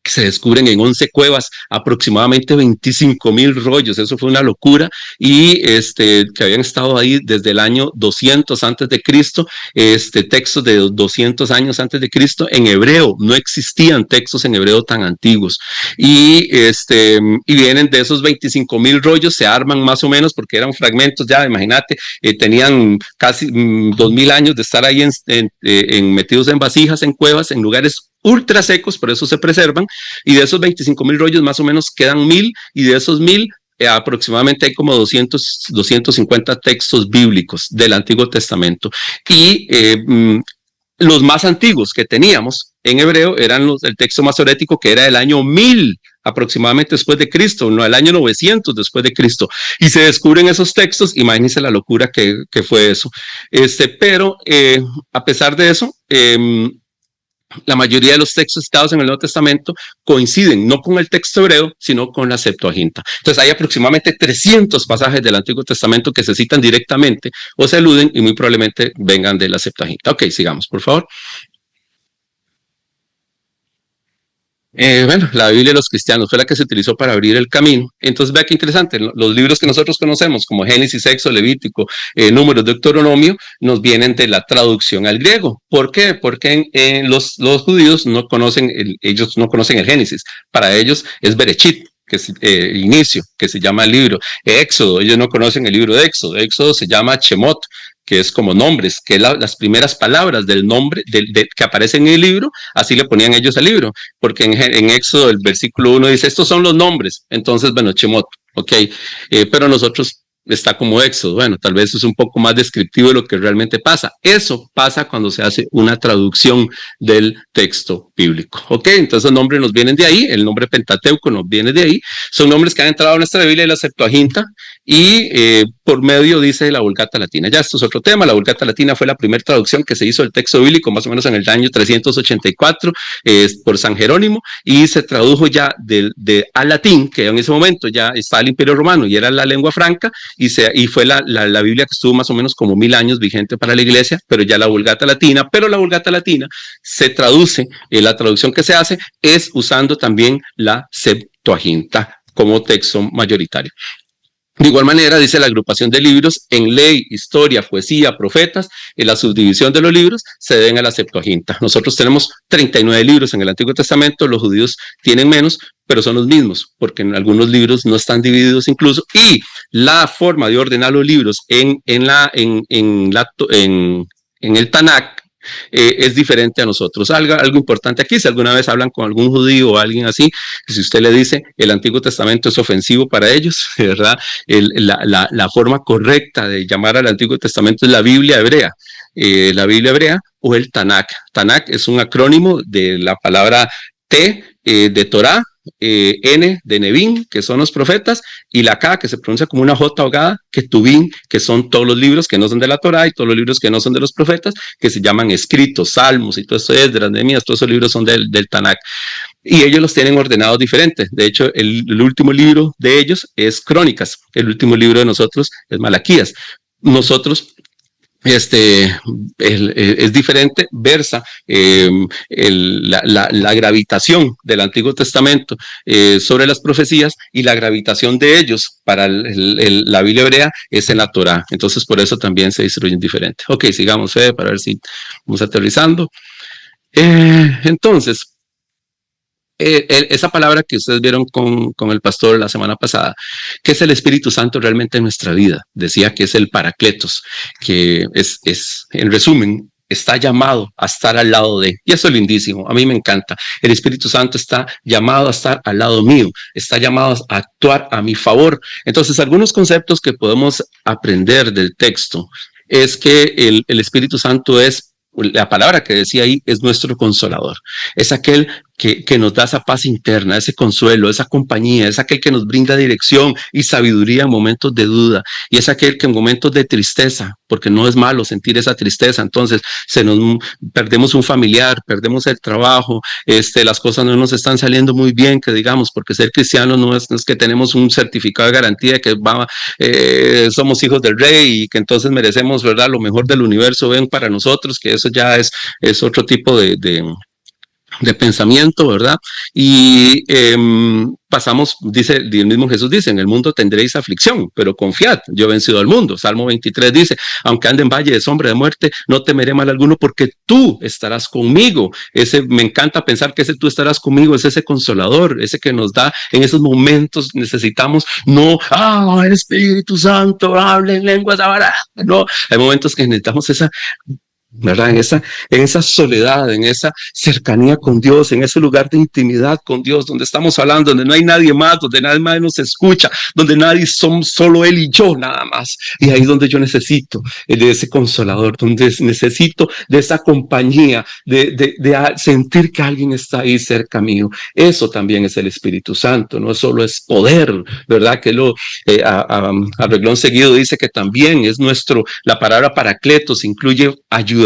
que se descubren en 11 cuevas, aproximadamente 25,000 rollos. Eso fue una locura, y que habían estado ahí desde el año 200 antes de Cristo, textos de 200 años antes de Cristo en hebreo. No existían textos en hebreo tan antiguos, y vienen de esos 25,000 rollos, se arman más o menos, porque eran fragmentos, ya imagínate, tenían casi 2000 años de estar ahí metidos en vasijas, en cuevas, en lugares ultra secos, por eso se preservan, y de esos 25,000 rollos más o menos quedan 1000, y de esos 1000 aproximadamente hay como 250 textos bíblicos del Antiguo Testamento, y los más antiguos que teníamos en hebreo eran el texto masorético, que era del año 1000 aproximadamente después de Cristo, no, el año 900 después de Cristo, y se descubren esos textos. Imagínense la locura que fue eso. Pero a pesar de eso, la mayoría de los textos citados en el Nuevo Testamento coinciden no con el texto hebreo, sino con la Septuaginta. Entonces hay aproximadamente 300 pasajes del Antiguo Testamento que se citan directamente o se aluden, y muy probablemente vengan de la Septuaginta. Ok, sigamos, por favor. La Biblia de los cristianos fue la que se utilizó para abrir el camino. Entonces, vea qué interesante, los libros que nosotros conocemos como Génesis, Éxodo, Levítico, Números, Deuteronomio, nos vienen de la traducción al griego. ¿Por qué? Porque los judíos no conocen ellos no conocen el Génesis. Para ellos es Berechit, que es inicio, que se llama el libro. Éxodo, ellos no conocen el libro de Éxodo. Éxodo se llama Shemot, que es como nombres, que es las primeras palabras del nombre que aparecen en el libro. Así le ponían ellos al libro, porque en Éxodo el versículo 1 dice, estos son los nombres. Entonces, bueno, Shemot, ok, pero nosotros está como Éxodo. Bueno, tal vez es un poco más descriptivo de lo que realmente pasa. Eso pasa cuando se hace una traducción del texto bíblico. Ok, entonces los nombres nos vienen de ahí, el nombre Pentateuco nos viene de ahí, son nombres que han entrado en nuestra Biblia de la Septuaginta, y por medio, dice, de la Vulgata Latina. Ya esto es otro tema. La Vulgata Latina fue la primera traducción que se hizo del texto bíblico, más o menos en el año 384, por San Jerónimo, y se tradujo ya al latín, que en ese momento ya estaba el Imperio Romano y era la lengua franca, y fue la Biblia que estuvo más o menos como 1000 años vigente para la iglesia, pero ya la Vulgata Latina. Pero la Vulgata Latina se traduce, la traducción que se hace es usando también la Septuaginta como texto mayoritario. De igual manera, dice la agrupación de libros en ley, historia, poesía, profetas, en la subdivisión de los libros se deben a la Septuaginta. Nosotros tenemos 39 libros en el Antiguo Testamento, los judíos tienen menos, pero son los mismos, porque en algunos libros no están divididos incluso, y la forma de ordenar los libros en el Tanakh es diferente a nosotros. Algo importante aquí, si alguna vez hablan con algún judío o alguien así, si usted le dice el Antiguo Testamento es ofensivo para ellos, ¿verdad? La forma correcta de llamar al Antiguo Testamento es la Biblia hebrea. La Biblia hebrea o el Tanakh. Tanakh es un acrónimo de la palabra T de Torah, N de Nevin, que son los profetas, y la K, que se pronuncia como una J ahogada, que Tuvin, que son todos los libros que no son de la Torah, y todos los libros que no son de los profetas, que se llaman escritos, Salmos, y todo eso es de las Nehemías, todos esos libros son del Tanakh. Y ellos los tienen ordenados diferentes. De hecho, el último libro de ellos es Crónicas, el último libro de nosotros es Malaquías. Nosotros es diferente, versa la gravitación del Antiguo Testamento sobre las profecías, y la gravitación de ellos para la Biblia hebrea es en la Torá. Entonces por eso también se distribuyen diferente. Ok, sigamos, Fede, para ver si vamos aterrizando. Entonces, esa palabra que ustedes vieron con el pastor la semana pasada, que es el Espíritu Santo realmente en nuestra vida, decía que es el Paracletos, que es en resumen, está llamado a estar al lado de, y eso es lindísimo, a mí me encanta. El Espíritu Santo está llamado a estar al lado mío, está llamado a actuar a mi favor. Entonces, algunos conceptos que podemos aprender del texto es que el Espíritu Santo es, la palabra que decía ahí, es nuestro consolador, es aquel que nos da esa paz interna, ese consuelo, esa compañía, es aquel que nos brinda dirección y sabiduría en momentos de duda, y es aquel que en momentos de tristeza, porque no es malo sentir esa tristeza, entonces perdemos un familiar, perdemos el trabajo, las cosas no nos están saliendo muy bien, que digamos, porque ser cristiano no es que tenemos un certificado de garantía de que somos hijos del rey y que entonces merecemos, ¿verdad?, lo mejor del universo ven para nosotros, que eso ya es otro tipo de pensamiento, ¿verdad? Y pasamos, dice, el mismo Jesús dice, en el mundo tendréis aflicción, pero confiad, yo he vencido al mundo. Salmo 23 dice, aunque ande en valle de sombra de muerte, no temeré mal alguno, porque tú estarás conmigo. Me encanta pensar que ese tú estarás conmigo, es ese consolador, ese que nos da en esos momentos. Necesitamos, no, el Espíritu Santo, habla en lenguas, no, hay momentos que necesitamos esa, ¿verdad? En esa soledad, en esa cercanía con Dios, en ese lugar de intimidad con Dios, donde estamos hablando, donde no hay nadie más, donde nadie más nos escucha, donde nadie somos solo Él y yo nada más. Y ahí es donde yo necesito de ese consolador, donde necesito de esa compañía, de sentir que alguien está ahí cerca mío. Eso también es el Espíritu Santo, no solo es poder, ¿verdad? Que a reglón seguido dice que también es la palabra paracletos incluye ayudador,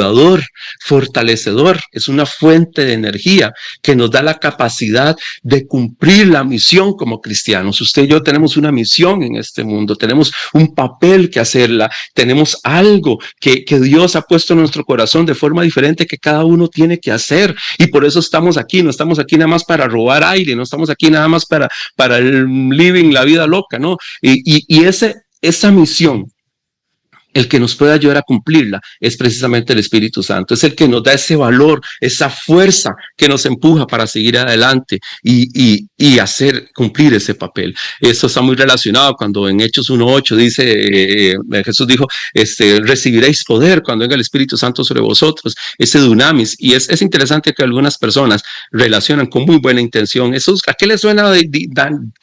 fortalecedor, es una fuente de energía que nos da la capacidad de cumplir la misión como cristianos. Usted y yo tenemos una misión en este mundo, tenemos un papel que hacerla, tenemos algo que Dios ha puesto en nuestro corazón de forma diferente que cada uno tiene que hacer, y por eso estamos aquí. No estamos aquí nada más para robar aire, no estamos aquí nada más para el living, la vida loca, ¿no? Y esa misión, el que nos puede ayudar a cumplirla es precisamente el Espíritu Santo. Es el que nos da ese valor, esa fuerza que nos empuja para seguir adelante y hacer cumplir ese papel. Eso está muy relacionado cuando en Hechos 1:8 dice, Jesús dijo, recibiréis poder cuando venga el Espíritu Santo sobre vosotros, ese dunamis. Y es interesante que algunas personas relacionan con muy buena intención. ¿A qué le suena de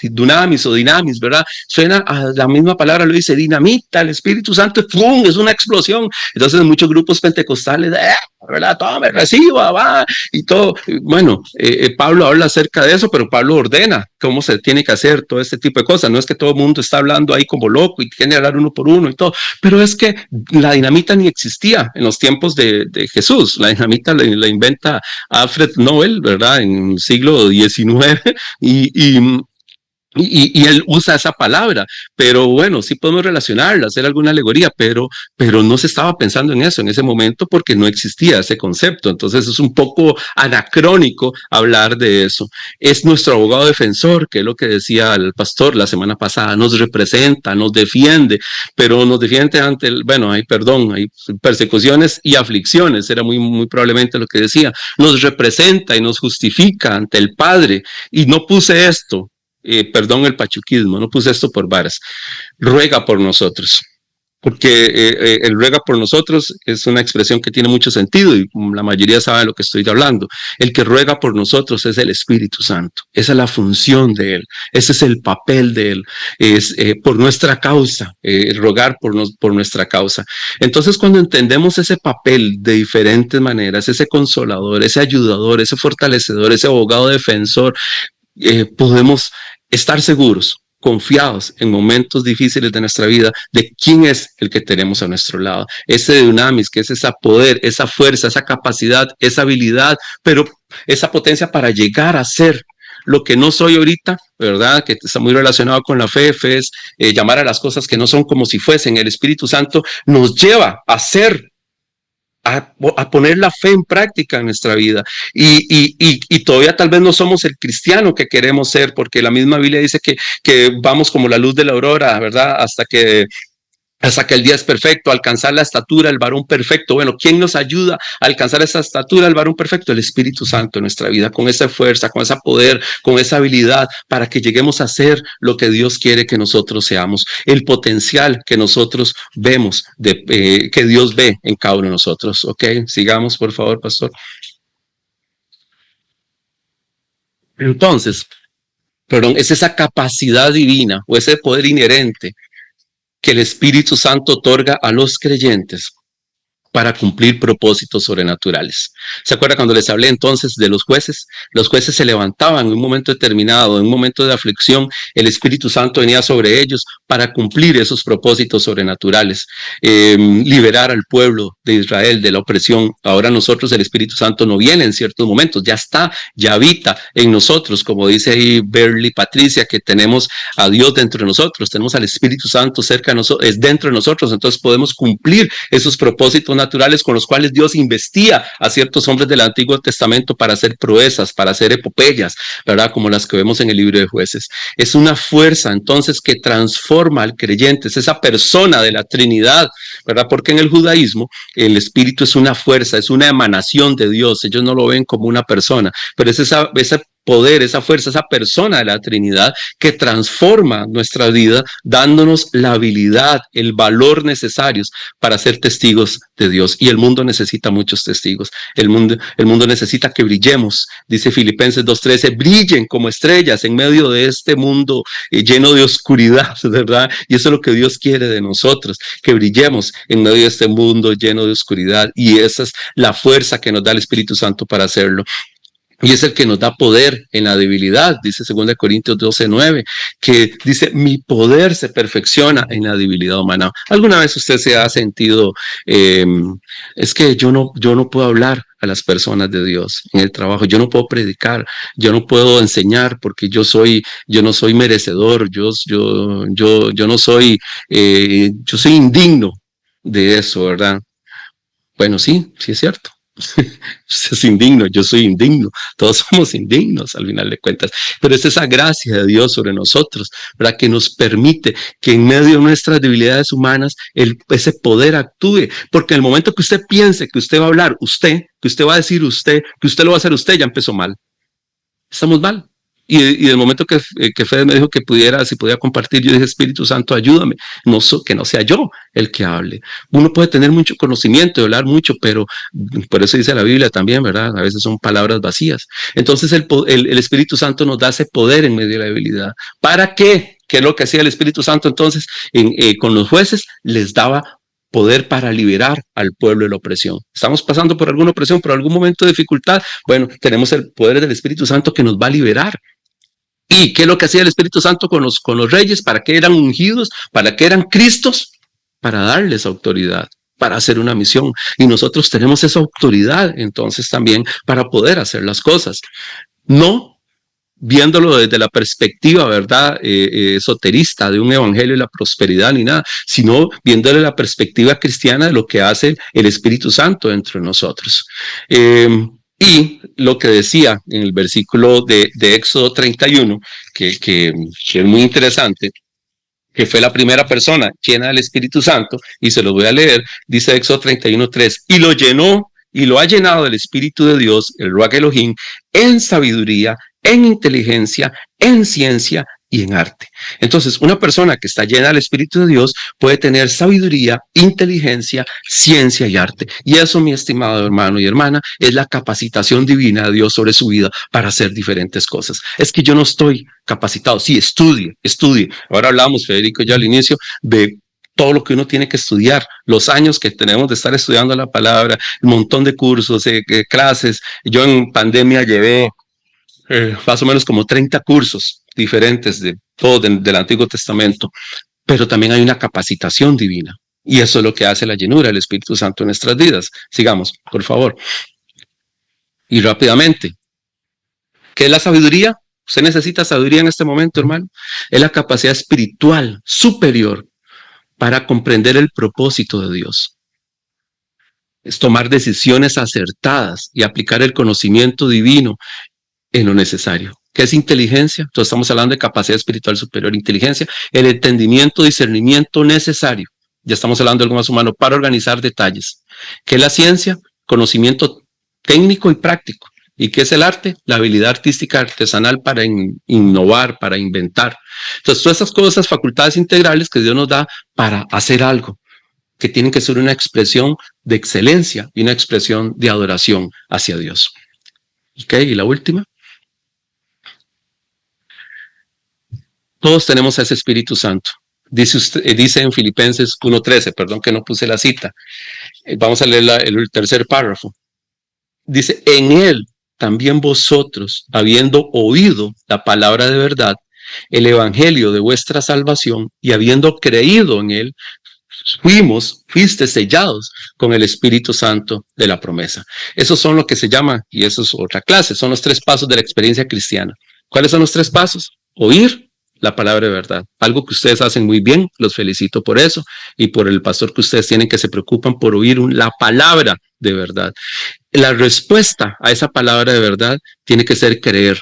dunamis o dinamis, verdad? Suena a la misma palabra, lo dice dinamita, el Espíritu Santo, ¡pum!, es una explosión. Entonces en muchos grupos pentecostales, ¿verdad? Todo me reciba, va, y todo. Bueno, Pablo habla acerca de eso, pero Pablo ordena cómo se tiene que hacer todo este tipo de cosas. No es que todo el mundo está hablando ahí como loco y tiene que hablar uno por uno y todo, pero es que la dinamita ni existía en los tiempos de Jesús. La dinamita la inventa Alfred Nobel, ¿verdad? En el siglo XIX, y él usa esa palabra, pero bueno, sí podemos relacionarla, hacer alguna alegoría, pero no se estaba pensando en eso en ese momento porque no existía ese concepto. Entonces es un poco anacrónico hablar de eso. Es nuestro abogado defensor, que es lo que decía el pastor la semana pasada, nos representa, nos defiende, pero nos defiende ante hay persecuciones y aflicciones, era muy probablemente lo que decía, nos representa y nos justifica ante el Padre. Y no puse esto, perdón el pachuquismo, no puse esto por varas, ruega por nosotros, porque el ruega por nosotros es una expresión que tiene mucho sentido y la mayoría sabe de lo que estoy hablando. El que ruega por nosotros es el Espíritu Santo, esa es la función de Él, ese es el papel de Él, es por nuestra causa, rogar por nuestra causa. Entonces cuando entendemos ese papel de diferentes maneras, ese consolador, ese ayudador, ese fortalecedor, ese abogado defensor, podemos estar seguros, confiados en momentos difíciles de nuestra vida de quién es el que tenemos a nuestro lado. Ese dunamis, que es ese poder, esa fuerza, esa capacidad, esa habilidad, pero esa potencia para llegar a ser lo que no soy ahorita, ¿verdad? Que está muy relacionado con la fe. Fe es llamar a las cosas que no son como si fuesen. El Espíritu Santo nos lleva a ser, a poner la fe en práctica en nuestra vida, y todavía tal vez no somos el cristiano que queremos ser, porque la misma Biblia dice que vamos como la luz de la aurora, ¿verdad? Hasta que el día es perfecto, alcanzar la estatura, el varón perfecto. Bueno, ¿quién nos ayuda a alcanzar esa estatura, el varón perfecto? El Espíritu Santo en nuestra vida, con esa fuerza, con ese poder, con esa habilidad, para que lleguemos a ser lo que Dios quiere que nosotros seamos, el potencial que nosotros vemos, que Dios ve en cada uno de nosotros. Ok, sigamos, por favor, pastor. Entonces, es esa capacidad divina o ese poder inherente que el Espíritu Santo otorga a los creyentes para cumplir propósitos sobrenaturales. ¿Se acuerda cuando les hablé entonces de los jueces? Los jueces se levantaban en un momento determinado, en un momento de aflicción, el Espíritu Santo venía sobre ellos para cumplir esos propósitos sobrenaturales, liberar al pueblo de Israel de la opresión. Ahora nosotros, el Espíritu Santo no viene en ciertos momentos, ya está, ya habita en nosotros, como dice ahí Berly Patricia, que tenemos a Dios dentro de nosotros, tenemos al Espíritu Santo cerca de nosotros, es dentro de nosotros, entonces podemos cumplir esos propósitos naturales con los cuales Dios investía a ciertos hombres del Antiguo Testamento para hacer proezas, para hacer epopeyas, ¿verdad? Como las que vemos en el libro de Jueces. Es una fuerza entonces que transforma al creyente, es esa persona de la Trinidad, ¿verdad? Porque en el judaísmo el Espíritu es una fuerza, es una emanación de Dios, ellos no lo ven como una persona, pero es esa poder, esa fuerza, esa persona de la Trinidad que transforma nuestra vida, dándonos la habilidad, el valor necesarios para ser testigos de Dios. Y el mundo necesita muchos testigos. El mundo necesita que brillemos. Dice Filipenses 2:13, brillen como estrellas en medio de este mundo lleno de oscuridad, ¿verdad? Y eso es lo que Dios quiere de nosotros, que brillemos en medio de este mundo lleno de oscuridad. Y esa es la fuerza que nos da el Espíritu Santo para hacerlo. Y es el que nos da poder en la debilidad, dice 2 Corintios 12:9, que dice, mi poder se perfecciona en la debilidad humana. ¿Alguna vez usted se ha sentido, es que yo no puedo hablar a las personas de Dios en el trabajo, yo no puedo predicar, yo no puedo enseñar porque yo no soy merecedor, yo no soy, yo soy indigno de eso, ¿verdad? Bueno, sí es cierto. Usted es indigno, yo soy indigno, todos somos indignos al final de cuentas, pero es esa gracia de Dios sobre nosotros, ¿verdad? Que nos permite que en medio de nuestras debilidades humanas ese poder actúe, porque en el momento que usted piense que usted va a hablar, que usted va a decir que usted lo va a hacer usted, ya empezó mal, estamos mal. Y el momento que Fede me dijo que si podía compartir, yo dije, Espíritu Santo, ayúdame, que no sea yo el que hable. Uno puede tener mucho conocimiento y hablar mucho, pero por eso dice la Biblia también, ¿verdad? A veces son palabras vacías. Entonces el Espíritu Santo nos da ese poder en medio de la debilidad. ¿Para qué? ¿Qué es lo que hacía el Espíritu Santo entonces? Con los jueces les daba poder para liberar al pueblo de la opresión. Estamos pasando por alguna opresión, por algún momento de dificultad. Bueno, tenemos el poder del Espíritu Santo que nos va a liberar. ¿Y qué es lo que hacía el Espíritu Santo con los reyes? ¿Para qué eran ungidos? ¿Para qué eran Cristos? Para darles autoridad, para hacer una misión. Y nosotros tenemos esa autoridad entonces también para poder hacer las cosas. No viéndolo desde la perspectiva, ¿verdad? Esoterista de un evangelio de la prosperidad ni nada, sino viéndole la perspectiva cristiana de lo que hace el Espíritu Santo dentro de nosotros. Y lo que decía en el versículo de Éxodo 31, que es muy interesante, que fue la primera persona llena del Espíritu Santo, y se lo voy a leer, dice Éxodo 31:3, y lo llenó, y lo ha llenado del Espíritu de Dios, el Ruach Elohim, en sabiduría, en inteligencia, en ciencia y en arte. Entonces, una persona que está llena del Espíritu de Dios puede tener sabiduría, inteligencia, ciencia y arte. Y eso, mi estimado hermano y hermana, es la capacitación divina de Dios sobre su vida para hacer diferentes cosas. Es que yo no estoy capacitado. Sí, estudie. Ahora hablamos, Federico, ya al inicio, de todo lo que uno tiene que estudiar, los años que tenemos de estar estudiando la palabra, un montón de cursos, clases. Yo en pandemia llevé más o menos como 30 cursos diferentes de todo del Antiguo Testamento, pero también hay una capacitación divina, y eso es lo que hace la llenura del Espíritu Santo en nuestras vidas. Sigamos, por favor. Y rápidamente, ¿qué es la sabiduría? Usted necesita sabiduría en este momento, hermano. Es la capacidad espiritual superior para comprender el propósito de Dios. Es tomar decisiones acertadas y aplicar el conocimiento divino en lo necesario. ¿Qué es inteligencia? Entonces estamos hablando de capacidad espiritual superior. Inteligencia, el entendimiento, discernimiento necesario. Ya estamos hablando de algo más humano para organizar detalles. ¿Qué es la ciencia? Conocimiento técnico y práctico. ¿Y qué es el arte? La habilidad artística artesanal para innovar, para inventar. Entonces todas esas cosas, facultades integrales que Dios nos da para hacer algo, que tienen que ser una expresión de excelencia y una expresión de adoración hacia Dios. ¿Ok? Y la última. Todos tenemos a ese Espíritu Santo. Dice en Filipenses 1:13, perdón que no puse la cita. Vamos a leer el tercer párrafo. Dice, en Él también vosotros, habiendo oído la palabra de verdad, el evangelio de vuestra salvación, y habiendo creído en Él, fuiste sellados con el Espíritu Santo de la promesa. Esos son lo que se llama, y eso es otra clase, son los 3 pasos de la experiencia cristiana. ¿Cuáles son los 3 pasos? Oír la palabra de verdad, algo que ustedes hacen muy bien, los felicito por eso, y por el pastor que ustedes tienen, que se preocupan por oír la palabra de verdad. La respuesta a esa palabra de verdad tiene que ser creer.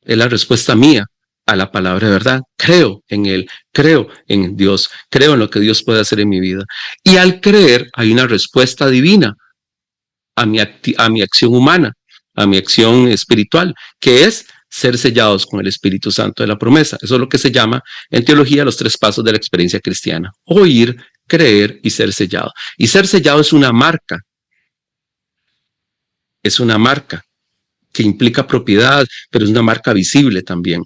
Es la respuesta mía a la palabra de verdad. Creo en Él, creo en Dios, creo en lo que Dios puede hacer en mi vida. Y al creer hay una respuesta divina a mi acción humana, a mi acción espiritual, que es ser sellados con el Espíritu Santo de la promesa. Eso es lo que se llama en teología los 3 pasos de la experiencia cristiana. Oír, creer y ser sellado. Y ser sellado es una marca. Es una marca que implica propiedad, pero es una marca visible también.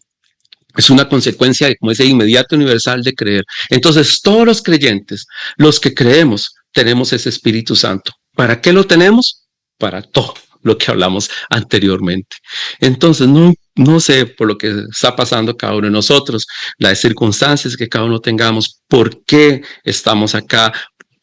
Es una consecuencia de, como ese inmediato universal de creer. Entonces, todos los creyentes, los que creemos, tenemos ese Espíritu Santo. ¿Para qué lo tenemos? Para todo lo que hablamos anteriormente. Entonces, no sé por lo que está pasando cada uno de nosotros, las circunstancias que cada uno tengamos, por qué estamos acá,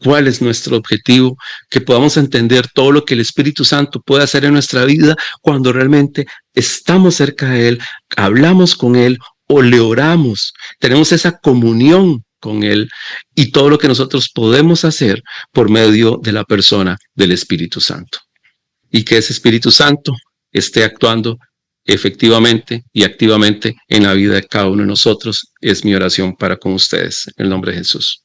cuál es nuestro objetivo, que podamos entender todo lo que el Espíritu Santo puede hacer en nuestra vida cuando realmente estamos cerca de Él, hablamos con Él o le oramos, tenemos esa comunión con Él y todo lo que nosotros podemos hacer por medio de la persona del Espíritu Santo. Y que ese Espíritu Santo esté actuando efectivamente y activamente en la vida de cada uno de nosotros. Es mi oración para con ustedes, en el nombre de Jesús.